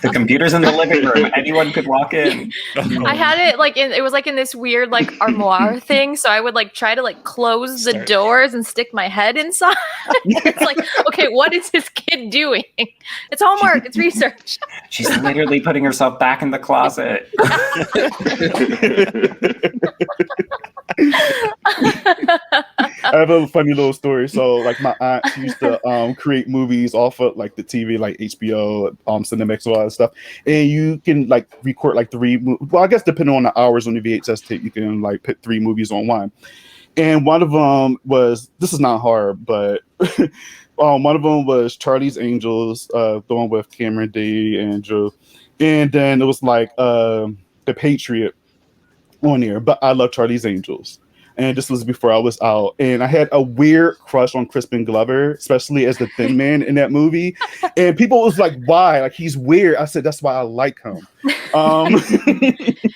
Speaker 5: The computer's in the living room. Anyone could walk in.
Speaker 1: I had it like it was like in this weird like armoire thing. So I would like try to like close the doors and stick my head inside. It's like, okay, what is this kid doing? It's homework. It's research.
Speaker 5: She's literally putting herself back in the closet.
Speaker 2: I have a funny little story. So, like, my aunt, she used to create movies off of like the TV, like HBO, Cinemax, all that stuff. And you can like record like 3. Well, I guess depending on the hours on the VHS tape, you can like put 3 movies on one. And one of them was, this is not hard, but one of them was Charlie's Angels, the one with Cameron D. and Drew. And then it was like The Patriot on there. But I love Charlie's Angels. And this was before I was out. And I had a weird crush on Crispin Glover, especially as the thin man in that movie. And people was like, why? Like, he's weird. I said, that's why I like him.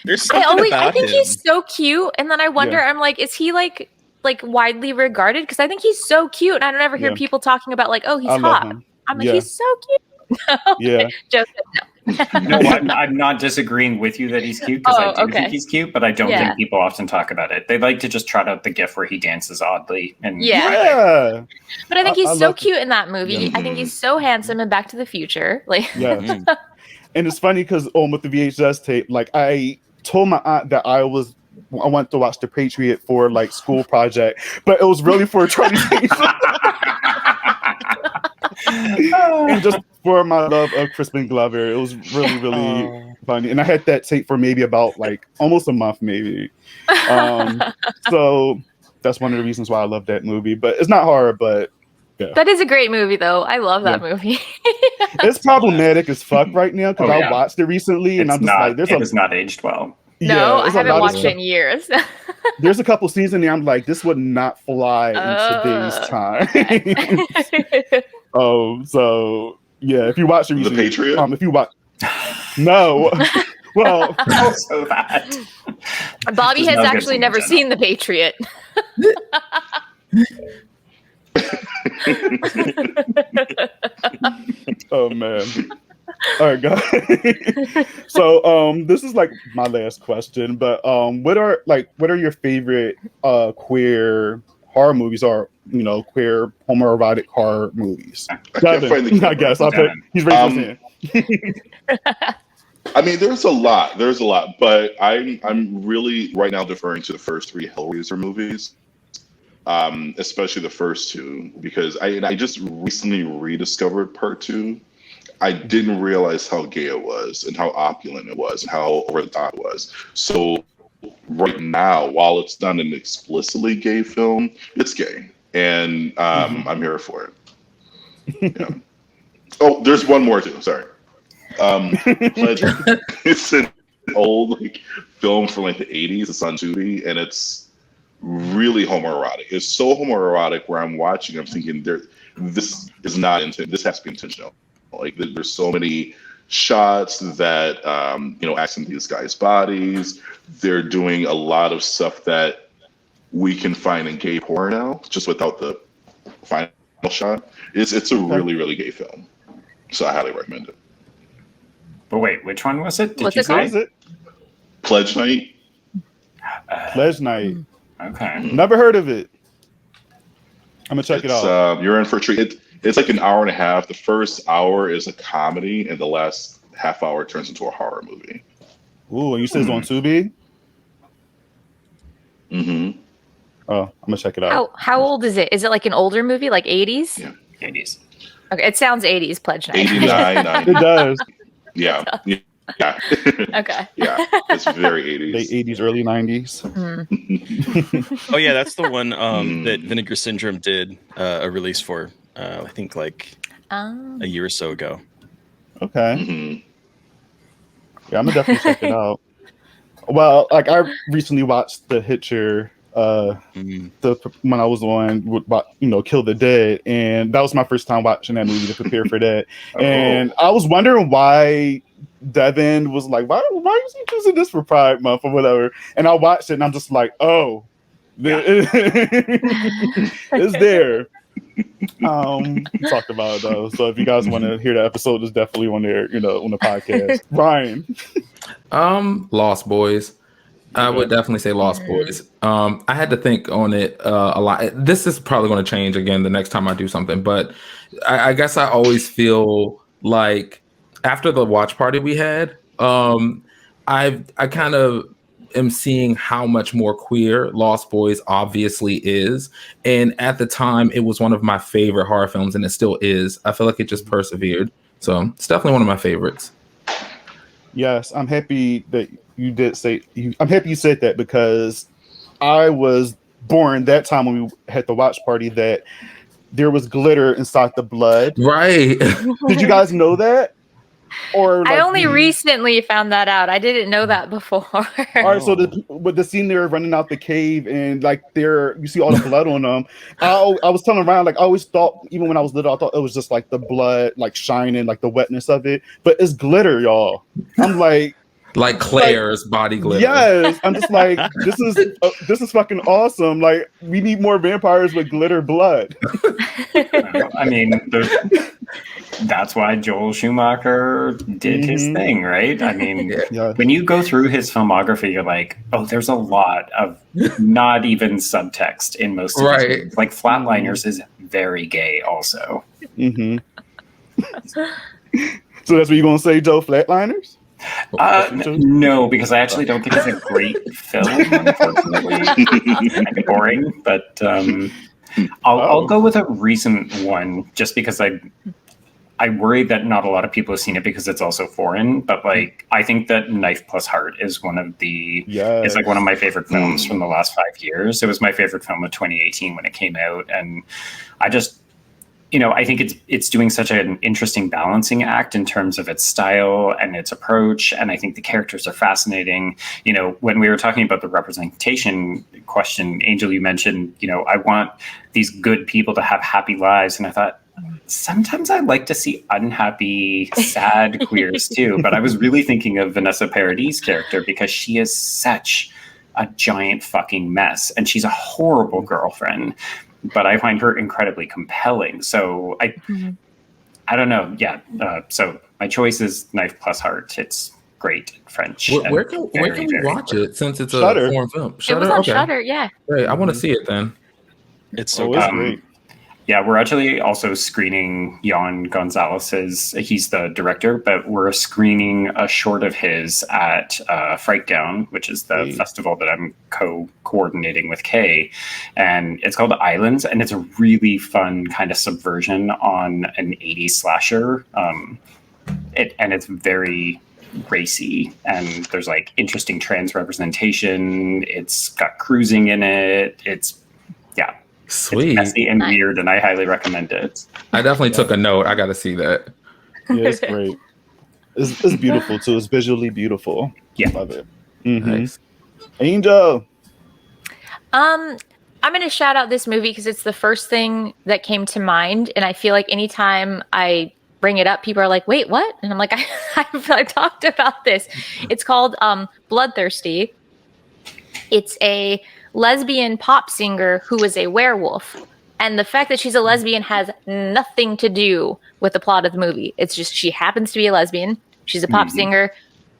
Speaker 3: There's something about
Speaker 1: I think
Speaker 3: him.
Speaker 1: he's so cute. And then I wonder, I'm like, is he like like widely regarded because I think he's so cute, and I don't ever hear people talking about like, oh, he's
Speaker 2: I love
Speaker 1: hot.
Speaker 2: him.
Speaker 1: I'm like, he's so cute.
Speaker 2: Yeah.
Speaker 1: Joseph,
Speaker 5: No, I'm not disagreeing with you that he's cute because I do think he's cute, but I don't think people often talk about it. They like to just trot out the gif where he dances oddly. And
Speaker 2: Yeah.
Speaker 1: But I think he's
Speaker 2: I
Speaker 1: so
Speaker 2: love
Speaker 1: cute in that movie.
Speaker 2: Yeah.
Speaker 1: I think he's so handsome in Back to the Future. Like,
Speaker 2: Yeah. And it's funny because with the VHS tape, like I told my aunt that I went to watch The Patriot for like school project, but it was really for Charlie and just for my love of Crispin Glover. It was really, really funny. And I had that tape for maybe about like almost a month, maybe. So that's one of the reasons why I love that movie. But it's not horror, but yeah.
Speaker 1: That is a great movie, though. I love that movie.
Speaker 2: It's problematic as fuck right now because I watched it recently and I'm just like,
Speaker 5: it has not aged well.
Speaker 1: No, I haven't watched it in years.
Speaker 2: There's a couple scenes in there I'm like, this would not fly in today's time. So yeah, if you watch it recently,
Speaker 6: The Patriot?
Speaker 2: if you watch, no, well,
Speaker 5: also that
Speaker 1: Bobby has actually never seen The Patriot.
Speaker 2: Oh man. All right, guys. So this is like my last question, but what are your favorite queer horror movies or queer homoerotic horror movies? Devin, I guess he's raising his hand.
Speaker 6: I mean, there's a lot, but I'm really right now deferring to the first 3 Hellraiser movies, especially the first 2, because I just recently rediscovered part 2. I didn't realize how gay it was and how opulent it was and how over the top it was. So right now, while it's not an explicitly gay film, it's gay, and I'm here for it. Yeah. Oh, there's one more too. Sorry. Pledge. It's an old film from the 80s. It's on Tubi, and it's really homoerotic. It's so homoerotic where I'm watching, I'm thinking, this is not intentional. This has to be intentional. There's so many shots that accent these guys' bodies. They're doing a lot of stuff that we can find in gay porn now, just without the final shot. It's a really, really gay film, so I highly recommend it.
Speaker 5: But wait, which one was it?
Speaker 1: What's it called?
Speaker 6: Pledge Night.
Speaker 2: Pledge Night.
Speaker 5: Okay.
Speaker 2: Never heard of it. I'm gonna check it out.
Speaker 6: You're in for a treat. It's like an hour and a half. The first hour is a comedy, and the last half hour turns into a horror movie.
Speaker 2: Ooh, and you said it's on Tubi?
Speaker 6: Mm-hmm.
Speaker 2: Oh, I'm gonna check it out.
Speaker 1: How old is it? Is it like an older movie, like 80s?
Speaker 6: Yeah,
Speaker 5: 80s.
Speaker 1: Okay, it sounds 80s. Pledge Night.
Speaker 6: 89, 90.
Speaker 2: It does.
Speaker 6: Yeah.
Speaker 1: Okay.
Speaker 6: Yeah, it's very 80s.
Speaker 2: Late 80s, early 90s.
Speaker 3: Oh yeah, that's the one that Vinegar Syndrome did a release for. I think a year or so ago.
Speaker 2: Okay.
Speaker 6: Mm-hmm.
Speaker 2: Yeah, I'm gonna definitely check it out. Well, I recently watched The Hitcher. When I was on, Kill the Dead, and that was my first time watching that movie to prepare for that. And I was wondering why Devin was like, why is he choosing this for Pride Month or whatever? And I watched it, and I'm just like, it's there. Talked about it though. So if you guys want to hear the episode, it's definitely on there, on the podcast. Ryan.
Speaker 4: Lost Boys. I would definitely say Lost Boys. I had to think on it a lot. This is probably going to change again the next time I do something, but I guess I always feel like after the watch party we had, I kind of am seeing how much more queer Lost Boys obviously is. And at the time, it was one of my favorite horror films, and it still is. I feel like it just persevered. So it's definitely one of my favorites.
Speaker 2: Yes, I'm happy that you did say. I'm happy you said that because I was born that time when we had the watch party that there was glitter inside the blood.
Speaker 4: Right.
Speaker 2: Did you guys know that? Or
Speaker 1: I only recently found that out. I didn't know that before.
Speaker 2: All right, so the scene they're running out the cave and you see all the blood on them. I was telling Ryan, I always thought, even when I was little, I thought it was just the blood shining, the wetness of it. But it's glitter, y'all. I'm like,
Speaker 4: Like Claire's body glitter.
Speaker 2: Yes, I'm just like, this is fucking awesome. Like, we need more vampires with glitter blood.
Speaker 5: I mean, that's why Joel Schumacher did his thing, right? I mean, when you go through his filmography, you're like, oh, there's a lot of not even subtext in most of his movies. Like Flatliners is very gay also.
Speaker 2: So that's what you're going to say, Joe, Flatliners?
Speaker 5: No, because I actually don't think it's a great film, unfortunately. It's kind of boring, but I'll go with a recent one just because I worry that not a lot of people have seen it because it's also foreign, but like I think that Knife Plus Heart is one of it's like one of my favorite films from the last 5 years. It was my favorite film of 2018 when it came out, and I just I think it's doing such an interesting balancing act in terms of its style and its approach. And I think the characters are fascinating. When we were talking about the representation question, Angel, you mentioned, I want these good people to have happy lives. And I thought, sometimes I like to see unhappy, sad queers too. But I was really thinking of Vanessa Paradis' character because she is such a giant fucking mess. And she's a horrible girlfriend. But I find her incredibly compelling. So I don't know. Yeah. So my choice is Knife Plus Heart. It's great in French.
Speaker 4: Where can we watch it since it's
Speaker 2: Shudder.
Speaker 4: a foreign film?
Speaker 1: It was on Shudder, yeah.
Speaker 4: Great. I want to see it then.
Speaker 3: It's so
Speaker 2: great.
Speaker 5: Yeah, we're actually also screening Jan Gonzalez's. He's the director, but we're screening a short of his at Fright Gown, which is the festival that I'm coordinating with Kay. And it's called Islands, and it's a really fun kind of subversion on an 80s slasher. And it's very racy, and there's like interesting trans representation. It's got cruising in it. It's
Speaker 4: sweet.
Speaker 5: It's messy and weird, and I highly recommend it.
Speaker 4: I definitely took a note. I got to see that.
Speaker 2: Yeah, it's great. It's beautiful too. It's visually beautiful.
Speaker 5: Yeah,
Speaker 2: love it.
Speaker 4: Nice.
Speaker 2: Angel.
Speaker 1: I'm going to shout out this movie because it's the first thing that came to mind, and I feel like anytime I bring it up, people are like, "Wait, what?" And I'm like, "I've talked about this." It's called Bloodthirsty. It's a lesbian pop singer who is a werewolf, and the fact that she's a lesbian has nothing to do with the plot of the movie. It's just she happens to be a lesbian. She's a pop singer.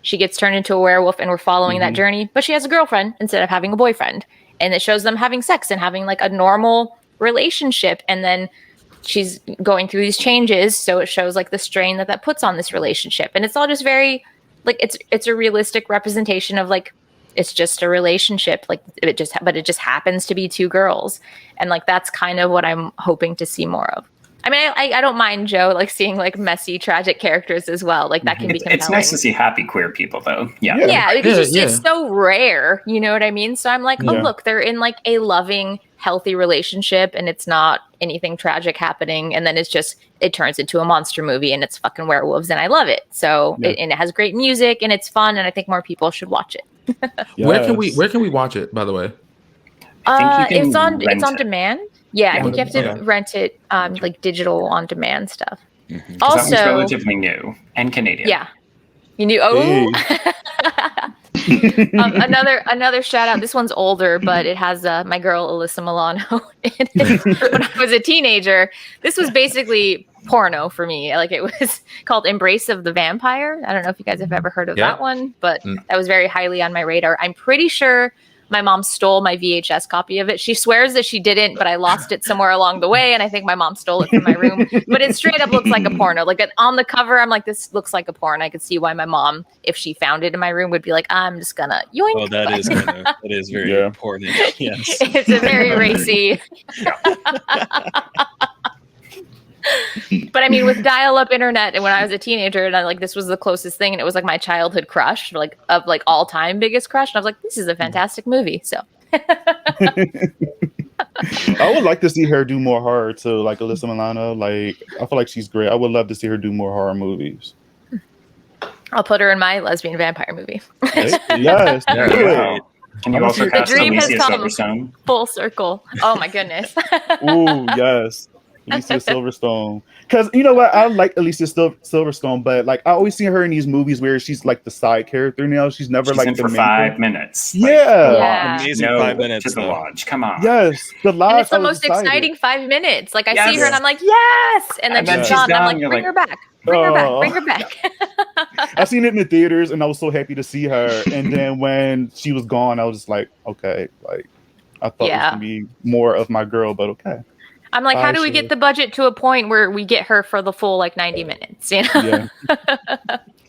Speaker 1: She gets turned into a werewolf, and we're following that journey. But she has a girlfriend instead of having a boyfriend, and it shows them having sex and having like a normal relationship. And then she's going through these changes, so it shows like the strain that puts on this relationship. And it's all just very like it's a realistic representation of like, it's just a relationship, like it just happens to be two girls. And like, that's kind of what I'm hoping to see more of. I mean, I don't mind Joe, like seeing like messy, tragic characters as well. Like that can be compelling.
Speaker 5: It's nice to see happy queer people though.
Speaker 1: Yeah, because it's so rare, you know what I mean? So I'm like, oh, look, they're in like a loving, healthy relationship, and it's not anything tragic happening. And then it turns into a monster movie, and it's fucking werewolves, and I love it. So and it has great music, and it's fun, and I think more people should watch it.
Speaker 4: Where can we watch it, by the way?
Speaker 5: I think
Speaker 1: it's on demand. Yeah, I think you have to rent it like digital on demand stuff. Also,
Speaker 5: that one's relatively new and Canadian.
Speaker 1: Yeah. You knew another shout out. This one's older, but it has my girl Alyssa Milano in it. When I was a teenager, this was basically porno for me. Like it was called Embrace of the Vampire. I don't know if you guys have ever heard of that one, but that was very highly on my radar. I'm pretty sure my mom stole my VHS copy of it. She swears that she didn't, but I lost it somewhere along the way, and I think my mom stole it from my room. But it straight up looks like a porno. Like on the cover, I'm like, this looks like a porn. I could see why my mom, if she found it in my room, would be like, I'm just gonna yoink.
Speaker 3: Oh, that is very important. Yes,
Speaker 1: it's a very racy. But I mean, with dial-up internet, and when I was a teenager, and this was the closest thing, and it was like my childhood crush, like of like all-time biggest crush, and I was like, this is a fantastic movie. So
Speaker 2: I would like to see her do more horror too, like Alyssa Milano. Like I feel like she's great. I would love to see her do more horror movies.
Speaker 1: I'll put her in my lesbian vampire movie.
Speaker 2: Yes, do it.
Speaker 5: Can you also cast
Speaker 1: the dream has
Speaker 5: Alicia
Speaker 1: come
Speaker 5: Silverstone?
Speaker 1: Full circle. Oh my goodness.
Speaker 2: Ooh, yes. Alicia Silverstone. Because you know what? I like Alicia Silverstone, but like I always see her in these movies where she's like the side character now. She's never
Speaker 5: She's
Speaker 2: like
Speaker 5: in
Speaker 2: the
Speaker 5: for
Speaker 2: main
Speaker 5: 5 minutes.
Speaker 2: Yeah.
Speaker 5: The
Speaker 1: Yeah.
Speaker 5: lodge.
Speaker 3: Amazing
Speaker 5: No
Speaker 3: 5 minutes,
Speaker 5: to the
Speaker 3: though.
Speaker 5: lodge. Come on.
Speaker 2: Yes. The lodge.
Speaker 1: And it's the
Speaker 2: I was
Speaker 1: most
Speaker 2: excited.
Speaker 1: exciting 5 minutes. Like I see her
Speaker 5: Yes.
Speaker 1: and I'm like, yes, and then
Speaker 5: And then
Speaker 1: she's
Speaker 5: she's
Speaker 1: gone. And I'm
Speaker 5: gone,
Speaker 1: like,
Speaker 5: you're
Speaker 1: bring
Speaker 5: like,
Speaker 1: her back, bring her back,
Speaker 2: Oh.
Speaker 1: bring her back.
Speaker 2: I seen it in the theaters and I was so happy to see her. And then when she was gone, I was just like, okay, like I thought it was gonna be more of my girl, but okay.
Speaker 1: I'm like, how
Speaker 2: I
Speaker 1: do we
Speaker 2: see.
Speaker 1: get the budget to a point where we get her for the full like 90 minutes? You know?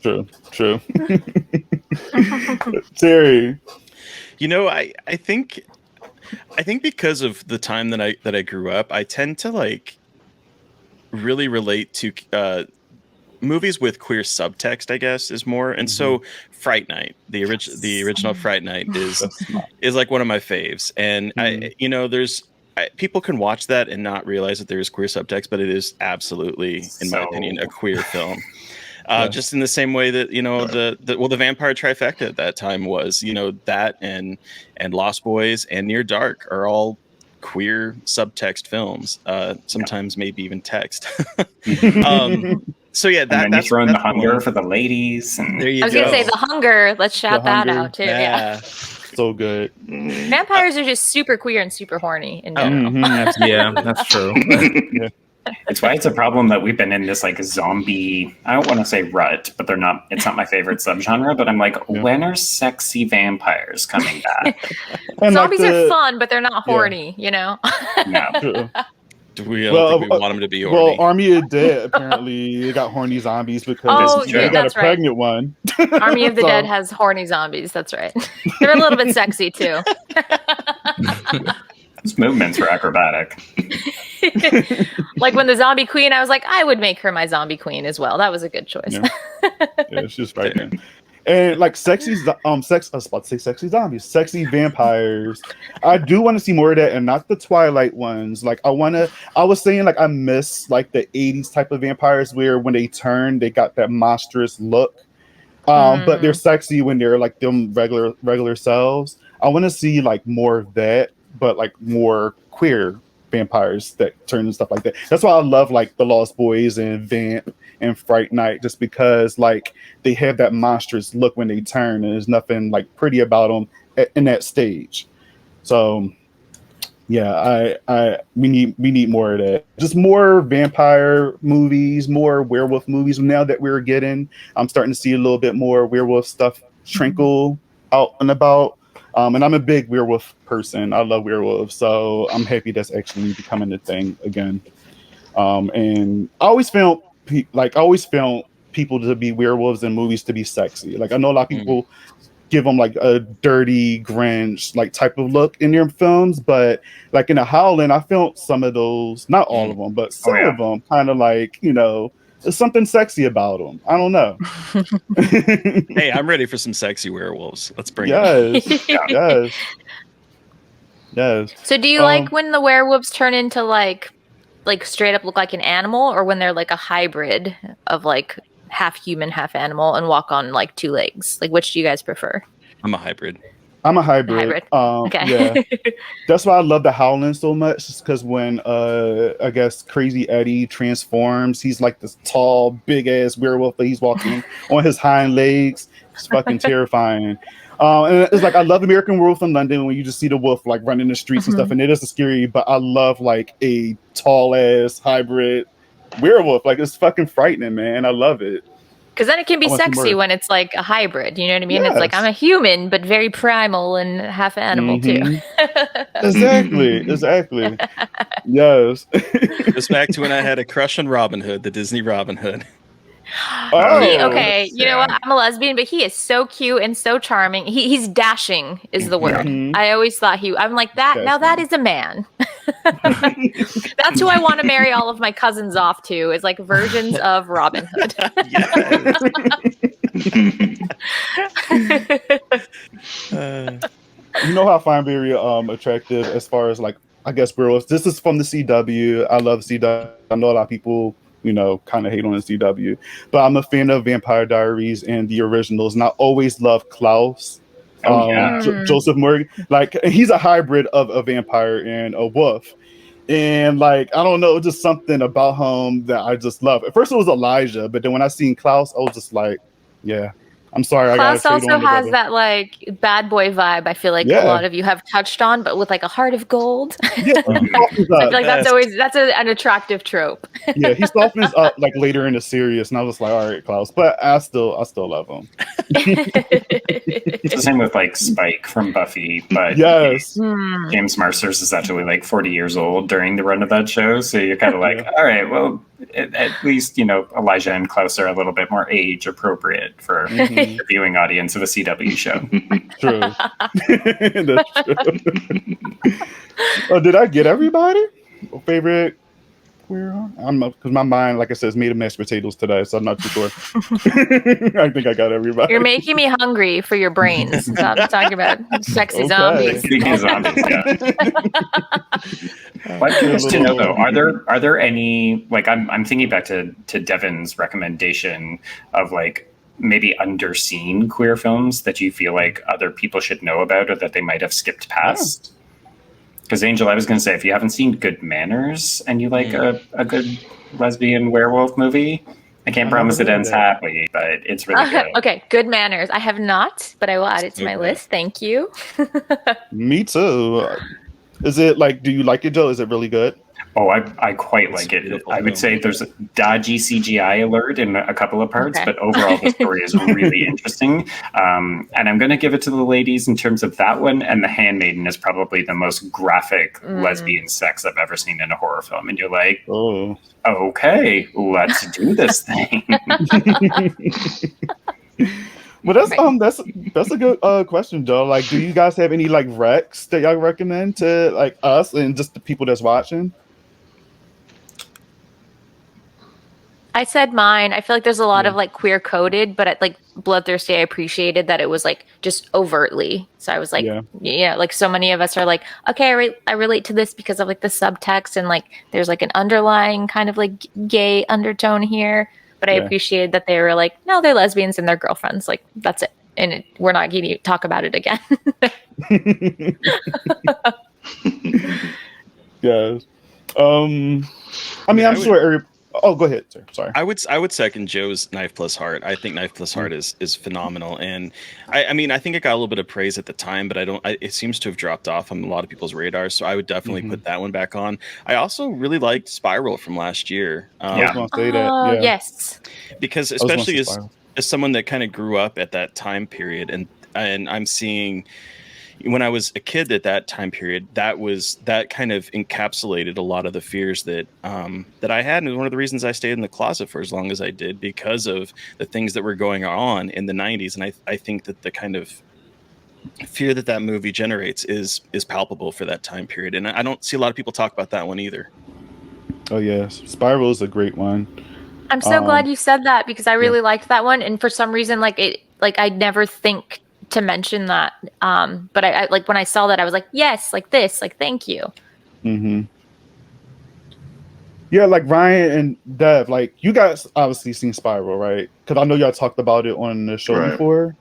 Speaker 2: Yeah. True. Terry.
Speaker 3: You know, I think because of the time that I grew up, I tend to like really relate to movies with queer subtext, I guess, is more. And so Fright Night, the original Fright Night is like one of my faves. And people can watch that and not realize that there's queer subtext, but it is absolutely, in my opinion, a queer film. Just in the same way that the vampire trifecta at that time was, that and Lost Boys and Near Dark are all queer subtext films. Sometimes maybe even text. So yeah,
Speaker 5: and then you throw in The Hunger for the ladies. And
Speaker 3: there you
Speaker 1: I was
Speaker 3: go.
Speaker 1: gonna say The Hunger. Let's shout that
Speaker 2: Hunger.
Speaker 1: out too. Yeah.
Speaker 2: So good.
Speaker 1: Vampires are just super queer and super horny in general.
Speaker 4: Yeah, that's true.
Speaker 5: It's why it's a problem that we've been in this like zombie, I don't want to say rut, but it's not my favorite subgenre, but I'm like, when are sexy vampires coming back?
Speaker 2: And
Speaker 1: Zombies are fun, but they're not horny,
Speaker 5: No.
Speaker 2: True.
Speaker 3: I don't think we want them to be horny.
Speaker 2: Well, Army of the Dead apparently they got horny zombies because they got a pregnant one.
Speaker 1: Army of the Dead has horny zombies. That's right. They're a little bit sexy too.
Speaker 5: Those movements were acrobatic.
Speaker 1: Like when the zombie queen, I was like, I would make her my zombie queen as well. That was a good choice.
Speaker 2: Yeah, she's right there. And like I was about to say sexy zombies, sexy vampires. I do want to see more of that, and not the Twilight ones. Like I was saying, like I miss like the 80s type of vampires where when they turn, they got that monstrous look. But they're sexy when they're like them regular selves. I want to see like more of that, but like more queer vampires that turn and stuff like that. That's why I love like the Lost Boys and Vamp and Fright Night, just because like they have that monstrous look when they turn, and there's nothing like pretty about them in that stage. So yeah, we need more of that. Just more vampire movies, more werewolf movies. Now that we're getting, I'm starting to see a little bit more werewolf stuff trickle out and about. And I'm a big werewolf person. I love werewolves, so I'm happy that's actually becoming a thing again. And I always found people to be werewolves in movies to be sexy. Like I know a lot of people give them like a dirty Grinch like type of look in their films, but like in The Howling, I felt some of those, not all of them, but some of them kind of like, there's something sexy about them. I don't know.
Speaker 3: Hey, I'm ready for some sexy werewolves. Let's bring it.
Speaker 2: Yes.
Speaker 1: So do you like when the werewolves turn into like straight up look like an animal, or when they're like a hybrid of like half human, half animal and walk on like two legs? Like which do you guys prefer?
Speaker 3: I'm a hybrid.
Speaker 1: Okay.
Speaker 2: Yeah. That's why I love The Howling so much, because when I guess Crazy Eddie transforms, he's like this tall, big ass werewolf, but he's walking on his hind legs. It's fucking terrifying. And it's like I love American Werewolf in London when you just see the wolf like running the streets and stuff, and it is scary, but I love like a tall ass hybrid werewolf. Like it's fucking frightening, man. I love it.
Speaker 1: Because then it can be sexy when it's like a hybrid. You know what I mean?
Speaker 2: Yes.
Speaker 1: It's like I'm a human, but very primal and half animal too.
Speaker 2: Exactly. Yes.
Speaker 3: Goes back to when I had a crush on Robin Hood, the Disney Robin Hood.
Speaker 1: Okay, you know what? I'm a lesbian, but he is so cute and so charming. He's dashing is the word. I always thought I'm like that. Now that is a man. That's who I want to marry all of my cousins off to, is like versions of Robin Hood.
Speaker 2: You know how I find very attractive as far as like, I guess werewolves. This is from the CW. I love CW. I know a lot of people kind of hate on the CW, but I'm a fan of Vampire Diaries and the originals, and I always love Klaus. Joseph Morgan. Like he's a hybrid of a vampire and a wolf. And like, I don't know, just something about him that I just love. At first it was Elijah, but then when I seen Klaus, I was just like, yeah, I'm sorry, I gotta
Speaker 1: Klaus
Speaker 2: trade
Speaker 1: also
Speaker 2: on the
Speaker 1: has
Speaker 2: brother.
Speaker 1: that like bad boy vibe. I feel like a
Speaker 2: Yeah.
Speaker 1: lot of you have touched on, but with like a heart of gold.
Speaker 2: Yeah, he softens
Speaker 1: I
Speaker 2: up.
Speaker 1: feel like that's an attractive trope.
Speaker 2: Yeah, he softens up like later in the series, and I was like, all right, Klaus, but I still love him.
Speaker 5: It's the same with like Spike from Buffy, but
Speaker 2: Yes.
Speaker 5: James Marsters is actually like 40 years old during the run of that show, so you're kind of like, all right, well, at least Elijah and Klaus are a little bit more age appropriate for the viewing audience of a CW show.
Speaker 2: True. That's true. Oh, did I get everybody? Favorite queer? I'm because my mind, like I said, is made of mashed potatoes today, so I'm not too sure. I think I got everybody.
Speaker 1: You're making me hungry for your brains. So I'm talking about sexy
Speaker 2: Okay.
Speaker 1: zombies.
Speaker 5: Speaking of zombies, yeah. But curious to know though, are there any, like, I'm thinking back to Devin's recommendation of like maybe underseen queer films that you feel like other people should know about or that they might have skipped past. Because Angel, I was going to say, if you haven't seen Good Manners and you like a good lesbian werewolf movie, I can't promise it ends happily, but it's really good.
Speaker 1: Okay, Good Manners. I have not, but I will add it to my list. Thank you.
Speaker 2: Me too. Is it like? Do you like it, Joe? Is it really good?
Speaker 5: Oh, I quite like it. I would say there's a dodgy CGI alert in a couple of parts, but overall the story is really interesting. And I'm going to give it to the ladies in terms of that one. And The Handmaiden is probably the most graphic lesbian sex I've ever seen in a horror film. And you're like,
Speaker 2: oh,
Speaker 5: okay, let's do this thing.
Speaker 2: Well, that's a good question, Joe. Like, do you guys have any like recs that y'all recommend to like us and just the people that's watching?
Speaker 1: I said mine. I feel like there's a lot of like queer coded, but at like Bloodthirsty, I appreciated that it was like just overtly. So I was like, yeah, like so many of us are like, okay, I relate to this because of like the subtext and like there's like an underlying kind of like gay undertone here. But I appreciated that they were like, no, they're lesbians and they're girlfriends. Like that's it, and we're not going to talk about it again.
Speaker 2: Yes. I mean, I'm sure. Oh, go ahead, sir. Sorry.
Speaker 3: I would second Joe's Knife Plus Heart. I think Knife Plus Heart is phenomenal, and I mean I think it got a little bit of praise at the time, but it seems to have dropped off on a lot of people's radars. So I would definitely put that one back on. I also really liked Spiral from last year.
Speaker 2: I was going to say that.
Speaker 1: Yes.
Speaker 3: Because especially as someone that kind of grew up at that time period, and I'm seeing. When I was a kid at that time period, that kind of encapsulated a lot of the fears that I had, and it was one of the reasons I stayed in the closet for as long as I did, because of the things that were going on in the 90s. And I think that the kind of fear that movie generates is palpable for that time period, and I don't see a lot of people talk about that one either.
Speaker 2: Oh yes, Spiral is a great one.
Speaker 1: I'm so glad you said that because I really liked that one, and for some reason, I'd never think to mention that, but I like when I saw that I was like, yes, like this, like thank you.
Speaker 2: Yeah, like Ryan and Dev, like you guys obviously seen Spiral, right? Because I know y'all talked about it on the show before.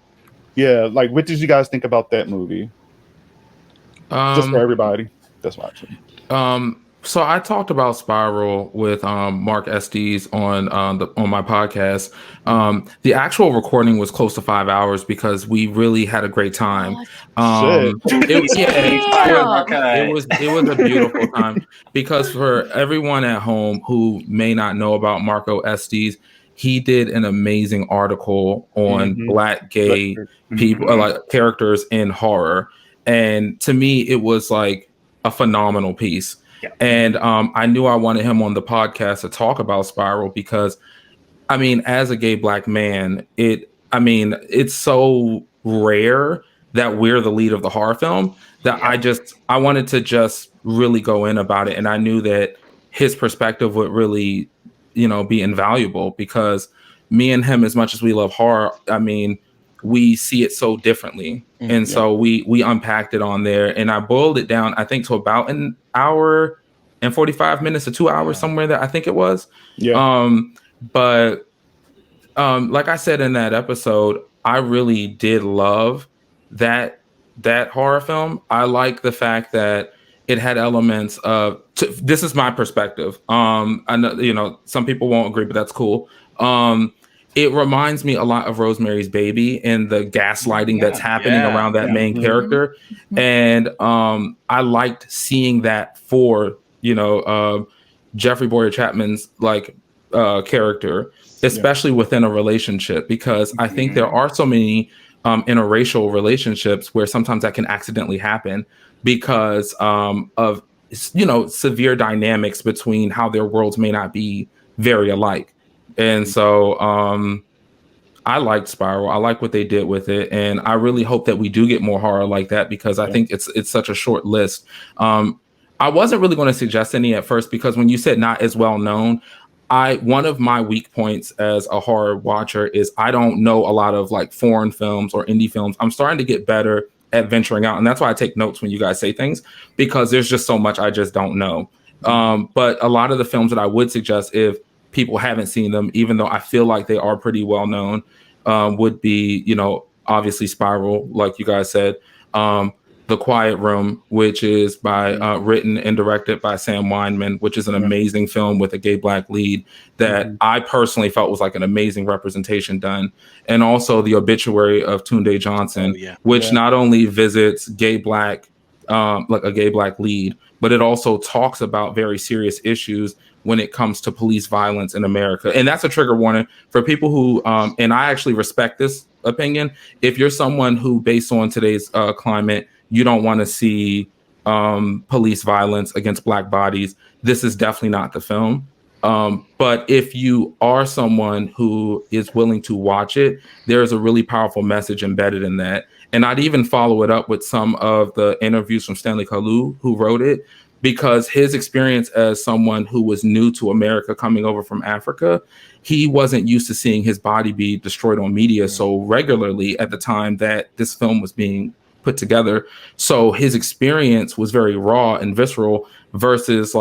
Speaker 2: Yeah, like what did you guys think about that movie? Just for everybody that's watching.
Speaker 4: So I talked about Spiral with Mark Estes on my podcast. The actual recording was close to 5 hours because we really had a great time. It was a beautiful time because for everyone at home who may not know about Marco Estes, he did an amazing article on Black gay people, like characters in horror, and to me it was like a phenomenal piece. Yeah. And I knew I wanted him on the podcast to talk about Spiral because, I mean, as a gay Black man, it's so rare that we're the lead of the horror film that I wanted to just really go in about it. And I knew that his perspective would really, be invaluable because me and him, as much as we love horror, I mean, we see it so differently. And so we unpacked it on there, and I boiled it down, I think, to about an hour and 45 minutes to 2 hours, somewhere there, I think it was. But like I said in that episode, I really did love that horror film. I like the fact that it had elements of. This is my perspective. I know some people won't agree, but that's cool. It reminds me a lot of Rosemary's Baby and the gaslighting that's happening around that main character. And I liked seeing that for, Jeffrey Boyer Chapman's character, especially within a relationship, because I think there are so many interracial relationships where sometimes that can accidentally happen because of, severe dynamics between how their worlds may not be very alike. And so I liked Spiral. I like what they did with it. And I really hope that we do get more horror like that, because I think it's such a short list. I wasn't really going to suggest any at first, because when you said not as well known, one of my weak points as a horror watcher is I don't know a lot of foreign films or indie films. I'm starting to get better at venturing out. And that's why I take notes when you guys say things, because there's just so much I just don't know. But a lot of the films that I would suggest, if people haven't seen them, even though I feel like they are pretty well known, would be, obviously Spiral, like you guys said, The Quiet Room, which is by written and directed by Sam Weinman, which is an amazing film with a gay Black lead that I personally felt was an amazing representation done. And also The Obituary of Tunde Johnson, which not only visits gay Black, a gay Black lead, but it also talks about very serious issues when it comes to police violence in America. And that's a trigger warning for people who, and I actually respect this opinion. If you're someone who, based on today's climate, you don't want to see police violence against Black bodies, this is definitely not the film. But if you are someone who is willing to watch it, there's a really powerful message embedded in that. And I'd even follow it up with some of the interviews from Stanley Kalu, who wrote it, because his experience as someone who was new to America coming over from Africa, he wasn't used to seeing his body be destroyed on media so regularly at the time that this film was being put together. So his experience was very raw and visceral versus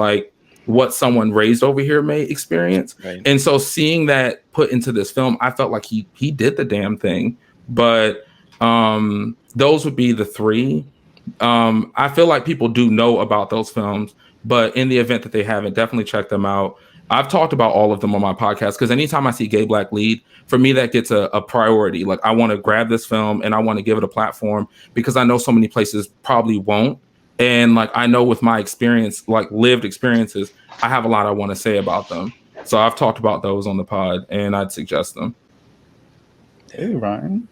Speaker 4: what someone raised over here may experience. Right. And so seeing that put into this film, I felt like he did the damn thing. But those would be the three. I feel like people do know about those films, but in the event that they haven't, definitely check them out. I've talked about all of them on my podcast, because anytime I see gay Black lead, for me, that gets a priority. I want to grab this film and I want to give it a platform, because I know so many places probably won't. And I know with my experience, lived experiences, I have a lot I want to say about them. So I've talked about those on the pod, and I'd suggest them.
Speaker 2: Hey, Ryan.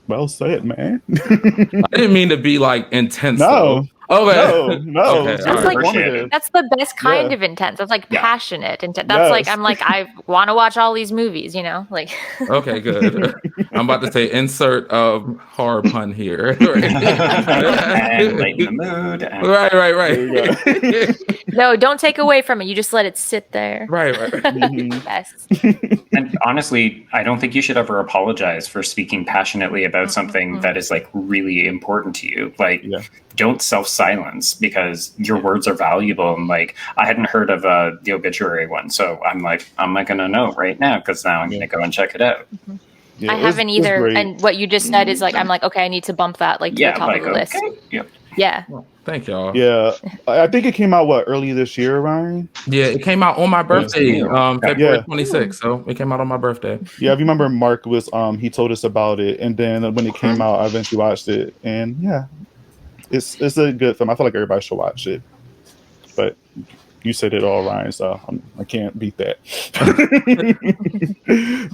Speaker 2: Well said, man.
Speaker 4: I didn't mean to be intense.
Speaker 2: No.
Speaker 4: Okay.
Speaker 2: No.
Speaker 4: Okay.
Speaker 1: That's the best kind of intense. That's passionate. And that's I want to watch all these movies,
Speaker 4: Okay, good. I'm about to say insert horror pun here.
Speaker 5: And lighten the mood.
Speaker 4: Right.
Speaker 1: No, don't take away from it. You just let it sit there.
Speaker 4: Right.
Speaker 1: Yes.
Speaker 5: And honestly, I don't think you should ever apologize for speaking passionately about something that is really important to you. Don't self-silence, because your words are valuable. And I hadn't heard of the Obituary one, so I'm not gonna know right now, because now I'm gonna go and check it out.
Speaker 1: I haven't either. And what you just said is I'm okay, I need to bump that to the top of the list.
Speaker 5: Yep.
Speaker 1: Yeah.
Speaker 4: Well, thank y'all.
Speaker 2: Yeah, I think it came out early this year, Ryan?
Speaker 4: Yeah, it came out on my birthday, February 26th. So it came out on my birthday.
Speaker 2: Yeah, I remember Mark was he told us about it, and then when it came out, I eventually watched it, and it's a good film. I feel like everybody should watch it. But you said it all, Ryan, so I can't beat that.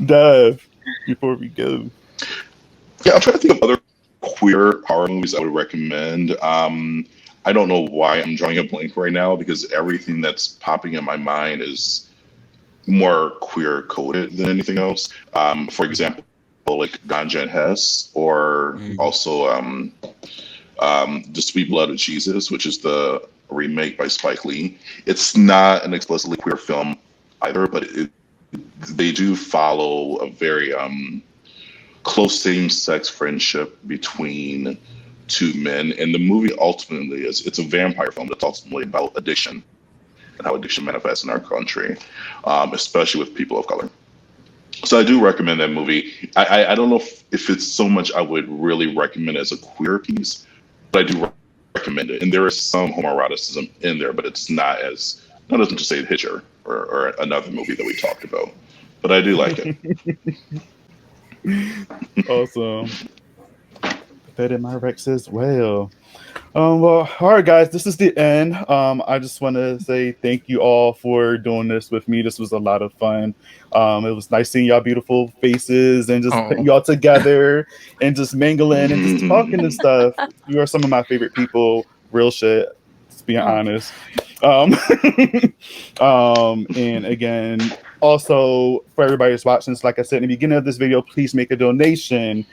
Speaker 2: Dev, before we go.
Speaker 6: Yeah, I'm trying to think of other queer horror movies I would recommend. I don't know why I'm drawing a blank right now, because everything that's popping in my mind is more queer coded than anything else. For example, Ganja and Headz, or also The Sweet Blood of Jesus, which is the remake by Spike Lee. It's not an explicitly queer film either, but they do follow a very close same-sex friendship between two men. And the movie ultimately it's a vampire film that's ultimately about addiction and how addiction manifests in our country, especially with people of color. So I do recommend that movie. I don't know if it's so much I would really recommend as a queer piece, but I do recommend it. And there is some homoeroticism in there, but it's not as, not as much to say Hitcher or another movie that we talked about. But I do like it.
Speaker 2: Awesome. That in my Rex as well. Well, all right, guys, this is the end. I just want to say thank you all for doing this with me. This was a lot of fun. It was nice seeing y'all beautiful faces and just putting y'all together and just mingling and just talking and stuff. You are some of my favorite people. Real shit, just being honest. And again, also for everybody that's watching this, like I said in the beginning of this video, please make a donation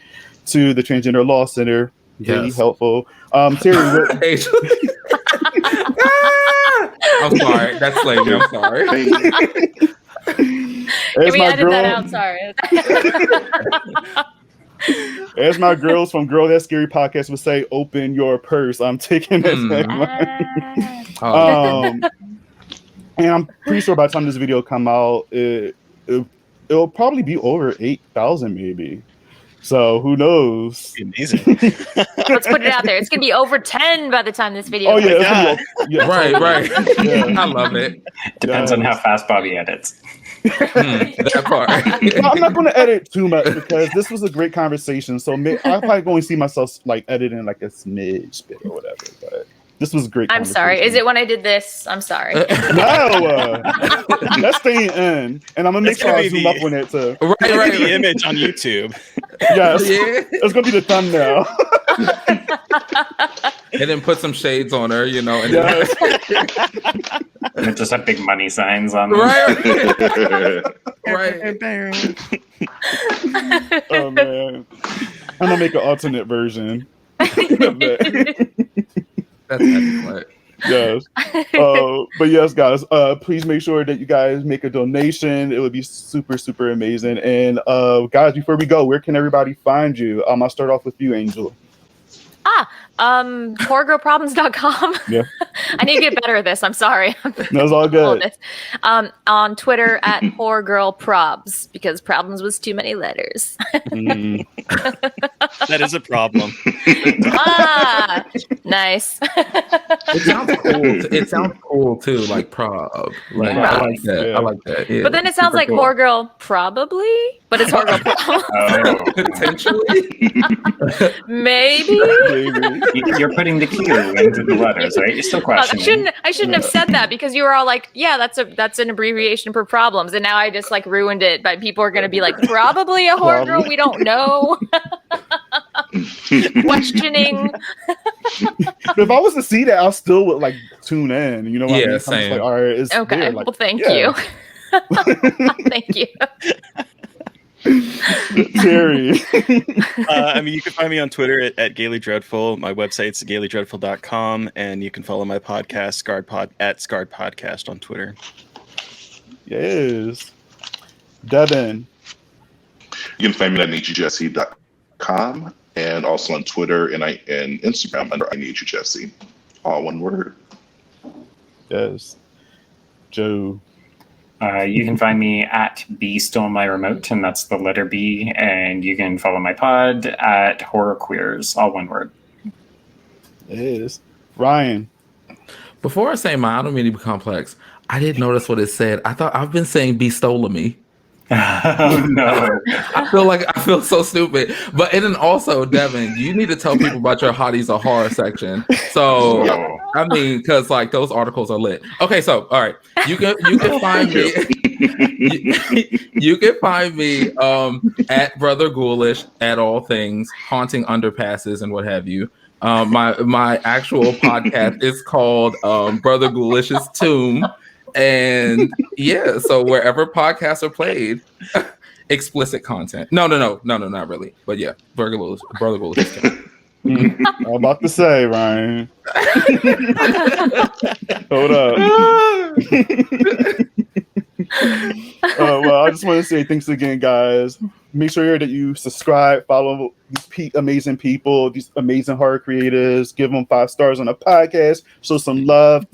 Speaker 2: to the Transgender LawCenter. Really helpful. Terry,
Speaker 4: I'm sorry. That's lame. I'm sorry.
Speaker 1: Can we edit that out? Sorry.
Speaker 2: As my girls from Girl That's Scary podcast would say, open your purse. I'm taking this. And I'm pretty sure by the time this video come out, it'll probably be over 8,000 maybe. So who knows?
Speaker 3: Amazing.
Speaker 1: Let's put it out there. It's gonna be over 10 by the time this video.
Speaker 2: Oh yeah,
Speaker 4: right. Yeah. I love it.
Speaker 5: Depends on how fast Bobby edits.
Speaker 4: That part.
Speaker 2: I'm not going to edit too much because this was a great conversation. So I'm probably going to see myself like editing like a smidge bit or whatever. But this was a great.
Speaker 1: I'm sorry. Is it when I did this? I'm sorry.
Speaker 2: No, that's staying in, and I'm gonna make sure I zoom up on it too.
Speaker 3: Right. The image on YouTube.
Speaker 2: Yes, it's gonna be the thumbnail.
Speaker 4: And then put some shades on her, and
Speaker 5: And just have big money signs on them.
Speaker 4: Right.
Speaker 2: Oh man, I'm gonna make an alternate version.
Speaker 4: That's excellent.
Speaker 2: Yes. But yes, guys, please make sure that you guys make a donation. It would be super, super amazing. And guys, before we go, where can everybody find you? I'll start off with you, Angel.
Speaker 1: Horrorgirlproblems.com.
Speaker 2: Yeah.
Speaker 1: I need to get better at this. I'm sorry.
Speaker 2: That's all good.
Speaker 1: On Twitter at horrorgirlprobs because problems was too many letters.
Speaker 3: That is a problem.
Speaker 1: Nice.
Speaker 4: It sounds cool. It sounds cool too, like prob. Like I like that.
Speaker 2: Yeah.
Speaker 4: I like that. Yeah.
Speaker 1: But then it sounds like
Speaker 4: cool.
Speaker 1: Horrorgirl probably, but it's Horrorgirl Problems.
Speaker 4: Potentially.
Speaker 1: Maybe.
Speaker 5: You're putting the Q into the letters, right? You're still questioning.
Speaker 1: I shouldn't have said that because you were all like, yeah, that's an abbreviation for problems, and now I just like ruined it. But people are gonna be like, probably a horror girl. We don't know. Questioning.
Speaker 2: If I was to see that, I still would like tune in. You know what I mean?
Speaker 4: Same.
Speaker 2: Like, all right, it's
Speaker 1: Okay.
Speaker 2: there, like,
Speaker 1: Well, thank you. Thank you.
Speaker 2: Terry.
Speaker 3: You can find me on Twitter at Gaily Dreadful. My website's gailydreadful.com, and you can follow my podcast, Scarred Podcast on Twitter.
Speaker 2: Yes. Devin.
Speaker 6: You can find me at needyoujesse.com and also on Twitter and Instagram under I Need You Jesse. All one word.
Speaker 2: Yes. Joe.
Speaker 5: You can find me at B Stole My Remote, and that's the letter B. And you can follow my pod at Horror Queers, all one word.
Speaker 2: Yes. Ryan.
Speaker 4: Before I say mine, I don't mean to be complex. I didn't notice what it said. I thought I've been saying B stole me.
Speaker 5: Oh no.
Speaker 4: I feel so stupid. But and then also, Devin, you need to tell people about your Hotties or Horror section. So I mean, because like those articles are lit. Okay, so all right, you can find me. You can find me at Brother Ghoulish at all things haunting underpasses and what have you. My actual podcast is called Brother Ghoulish's Tomb. And yeah, so wherever podcasts are played, explicit content. No, not really. But yeah, Brother Ghoulish.
Speaker 2: I'm about to say, Ryan. Hold up. Well, I just want to say thanks again, guys. Make sure that you subscribe, follow these amazing people, these amazing horror creators. Give them 5 stars on the podcast. Show some love.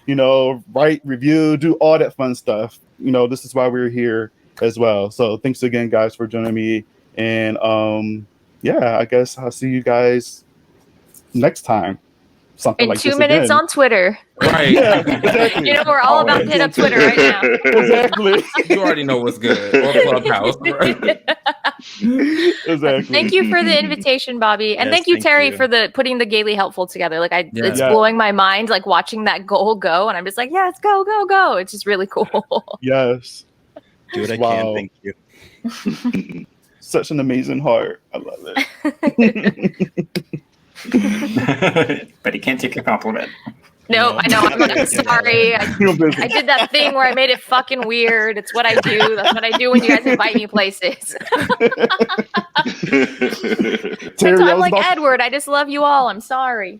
Speaker 2: Write, review, do all that fun stuff. This is why we're here as well. So thanks again, guys, for joining me. And I guess I'll see you guys next time. something
Speaker 1: In
Speaker 2: like
Speaker 1: 2
Speaker 2: this
Speaker 1: minutes
Speaker 2: again.
Speaker 1: on Twitter.
Speaker 4: Right.
Speaker 2: Yeah, exactly.
Speaker 1: You know, we're all about to hit up Twitter right now.
Speaker 2: Exactly.
Speaker 4: You already know what's good. Or Clubhouse. Right?
Speaker 2: Exactly.
Speaker 1: Thank you for the invitation, Bobby, and
Speaker 3: Yes,
Speaker 1: thank you,
Speaker 3: thank
Speaker 1: Terry,
Speaker 3: you.
Speaker 1: for the putting the Gaily Helpful together. Like, it's
Speaker 2: Yeah.
Speaker 1: blowing my mind, like watching that goal go, and I'm just like, yes, go, go, go. It's just really cool.
Speaker 2: Yes.
Speaker 3: Do what I
Speaker 2: Wow.
Speaker 3: can. Thank you.
Speaker 2: Such an amazing heart. I love it.
Speaker 5: But he can't take a compliment.
Speaker 1: No,
Speaker 3: No.
Speaker 1: I know. I'm sorry.
Speaker 2: You're busy.
Speaker 1: I did that thing where I made it fucking weird. It's what I do. That's what I do when you guys invite me places.
Speaker 2: Terry, I
Speaker 1: I'm
Speaker 2: was
Speaker 1: like,
Speaker 2: about
Speaker 1: Edward, I just love you all. I'm sorry.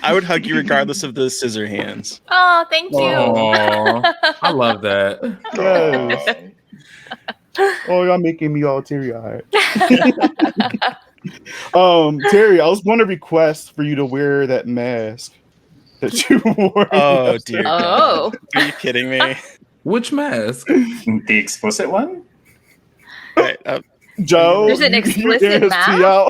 Speaker 3: I would hug you regardless of the scissor hands.
Speaker 1: Oh, thank you.
Speaker 4: Aw, I love that.
Speaker 2: Yes. Oh, y'all making me all teary-eyed. Terry, I was going to request for you to wear that mask that you wore.
Speaker 3: Oh dear.
Speaker 1: Oh.
Speaker 3: God. Are you kidding me?
Speaker 4: Which mask?
Speaker 5: The explicit one?
Speaker 3: All right,
Speaker 2: Joe,
Speaker 1: There's an
Speaker 2: you
Speaker 1: explicit
Speaker 2: get his
Speaker 1: mask?
Speaker 2: tea out.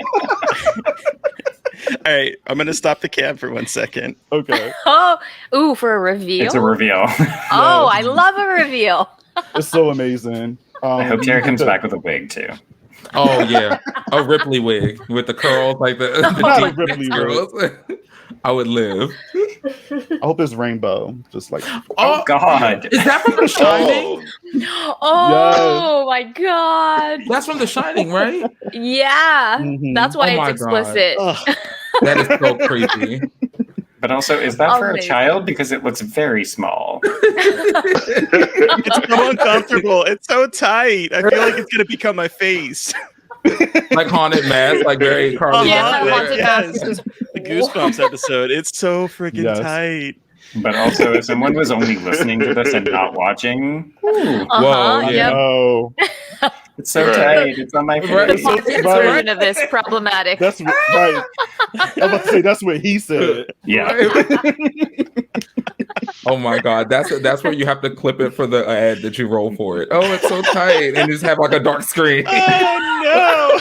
Speaker 3: all right, I'm gonna stop the cam for 1 second.
Speaker 2: Okay,
Speaker 1: Oh, ooh, for a reveal?
Speaker 5: It's a reveal.
Speaker 1: Oh, I love a reveal.
Speaker 2: it's so amazing.
Speaker 5: I hope Terry comes back with a wig too.
Speaker 4: Oh yeah, a Ripley wig with the curls, like the
Speaker 2: Not a
Speaker 4: deep
Speaker 2: Ripley
Speaker 4: curls. I would live.
Speaker 2: I hope it's rainbow, just like
Speaker 5: Oh God!
Speaker 4: Is that from The Shining?
Speaker 1: Oh my god.
Speaker 4: That's from The Shining, right?
Speaker 1: Yeah.
Speaker 2: Mhm.
Speaker 1: That's why
Speaker 4: Oh my
Speaker 1: it's explicit.
Speaker 3: Ugh.
Speaker 4: That is so creepy.
Speaker 5: But also, is that for a
Speaker 1: Amazing.
Speaker 5: child? Because it looks very small.
Speaker 3: It's so uncomfortable. It's so tight. I feel like it's gonna become my face.
Speaker 4: Like Haunted Mask, like very Carly.
Speaker 1: Yeah,
Speaker 4: Mask.
Speaker 1: Haunted
Speaker 3: yes. The Goosebumps episode. It's so freaking
Speaker 2: Yes.
Speaker 3: tight.
Speaker 5: But also, if someone was only listening to this and not watching, ooh,
Speaker 4: Whoa,
Speaker 2: I
Speaker 1: Yep.
Speaker 2: know.
Speaker 5: it's so
Speaker 6: Right.
Speaker 5: tight. It's on my
Speaker 4: Right.
Speaker 5: face.
Speaker 1: The
Speaker 2: Right.
Speaker 1: podcast version of this problematic.
Speaker 2: That's right. I was about to say that's what he said.
Speaker 5: Yeah.
Speaker 4: Oh my god, that's where you have to clip it for the ad that you roll for it. Oh, it's so tight, and just have like a dark screen.
Speaker 3: Oh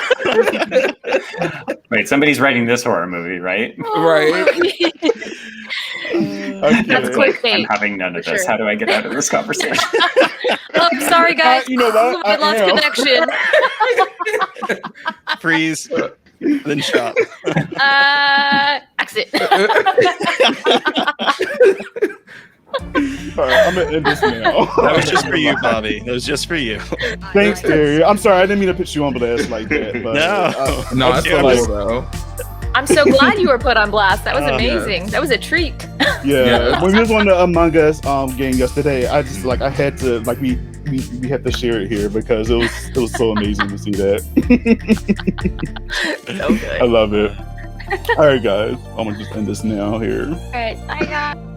Speaker 5: Wait, somebody's writing this horror movie, right?
Speaker 4: Right.
Speaker 2: Okay.
Speaker 1: That's clickbait.
Speaker 5: I'm having none of
Speaker 1: For
Speaker 5: this.
Speaker 1: sure.
Speaker 5: How do I get out of this conversation?
Speaker 1: Oh, I'm sorry, guys.
Speaker 2: You know what?
Speaker 1: I lost
Speaker 2: I am.
Speaker 1: connection.
Speaker 3: no! Freeze. Then shop.
Speaker 1: Exit.
Speaker 2: All right, I'm gonna end this now.
Speaker 3: That was just for you, Bobby. That was just for you.
Speaker 2: Thanks, Terry. I'm sorry, I didn't mean to put you on blast like that. But,
Speaker 3: No.
Speaker 4: No,
Speaker 2: I
Speaker 4: it's
Speaker 2: feel
Speaker 4: so
Speaker 2: like-
Speaker 4: cool though.
Speaker 1: I'm so glad you were put on blast. That was
Speaker 3: Oh,
Speaker 1: amazing. That was a treat.
Speaker 2: yeah,
Speaker 4: Yeah.
Speaker 2: when we was on the Among Us game yesterday, I just I had to we had to share it here because it was so amazing to see that.
Speaker 1: So good.
Speaker 2: I love it. All right, guys, I'm gonna just end this now here.
Speaker 1: All right. Bye, guys.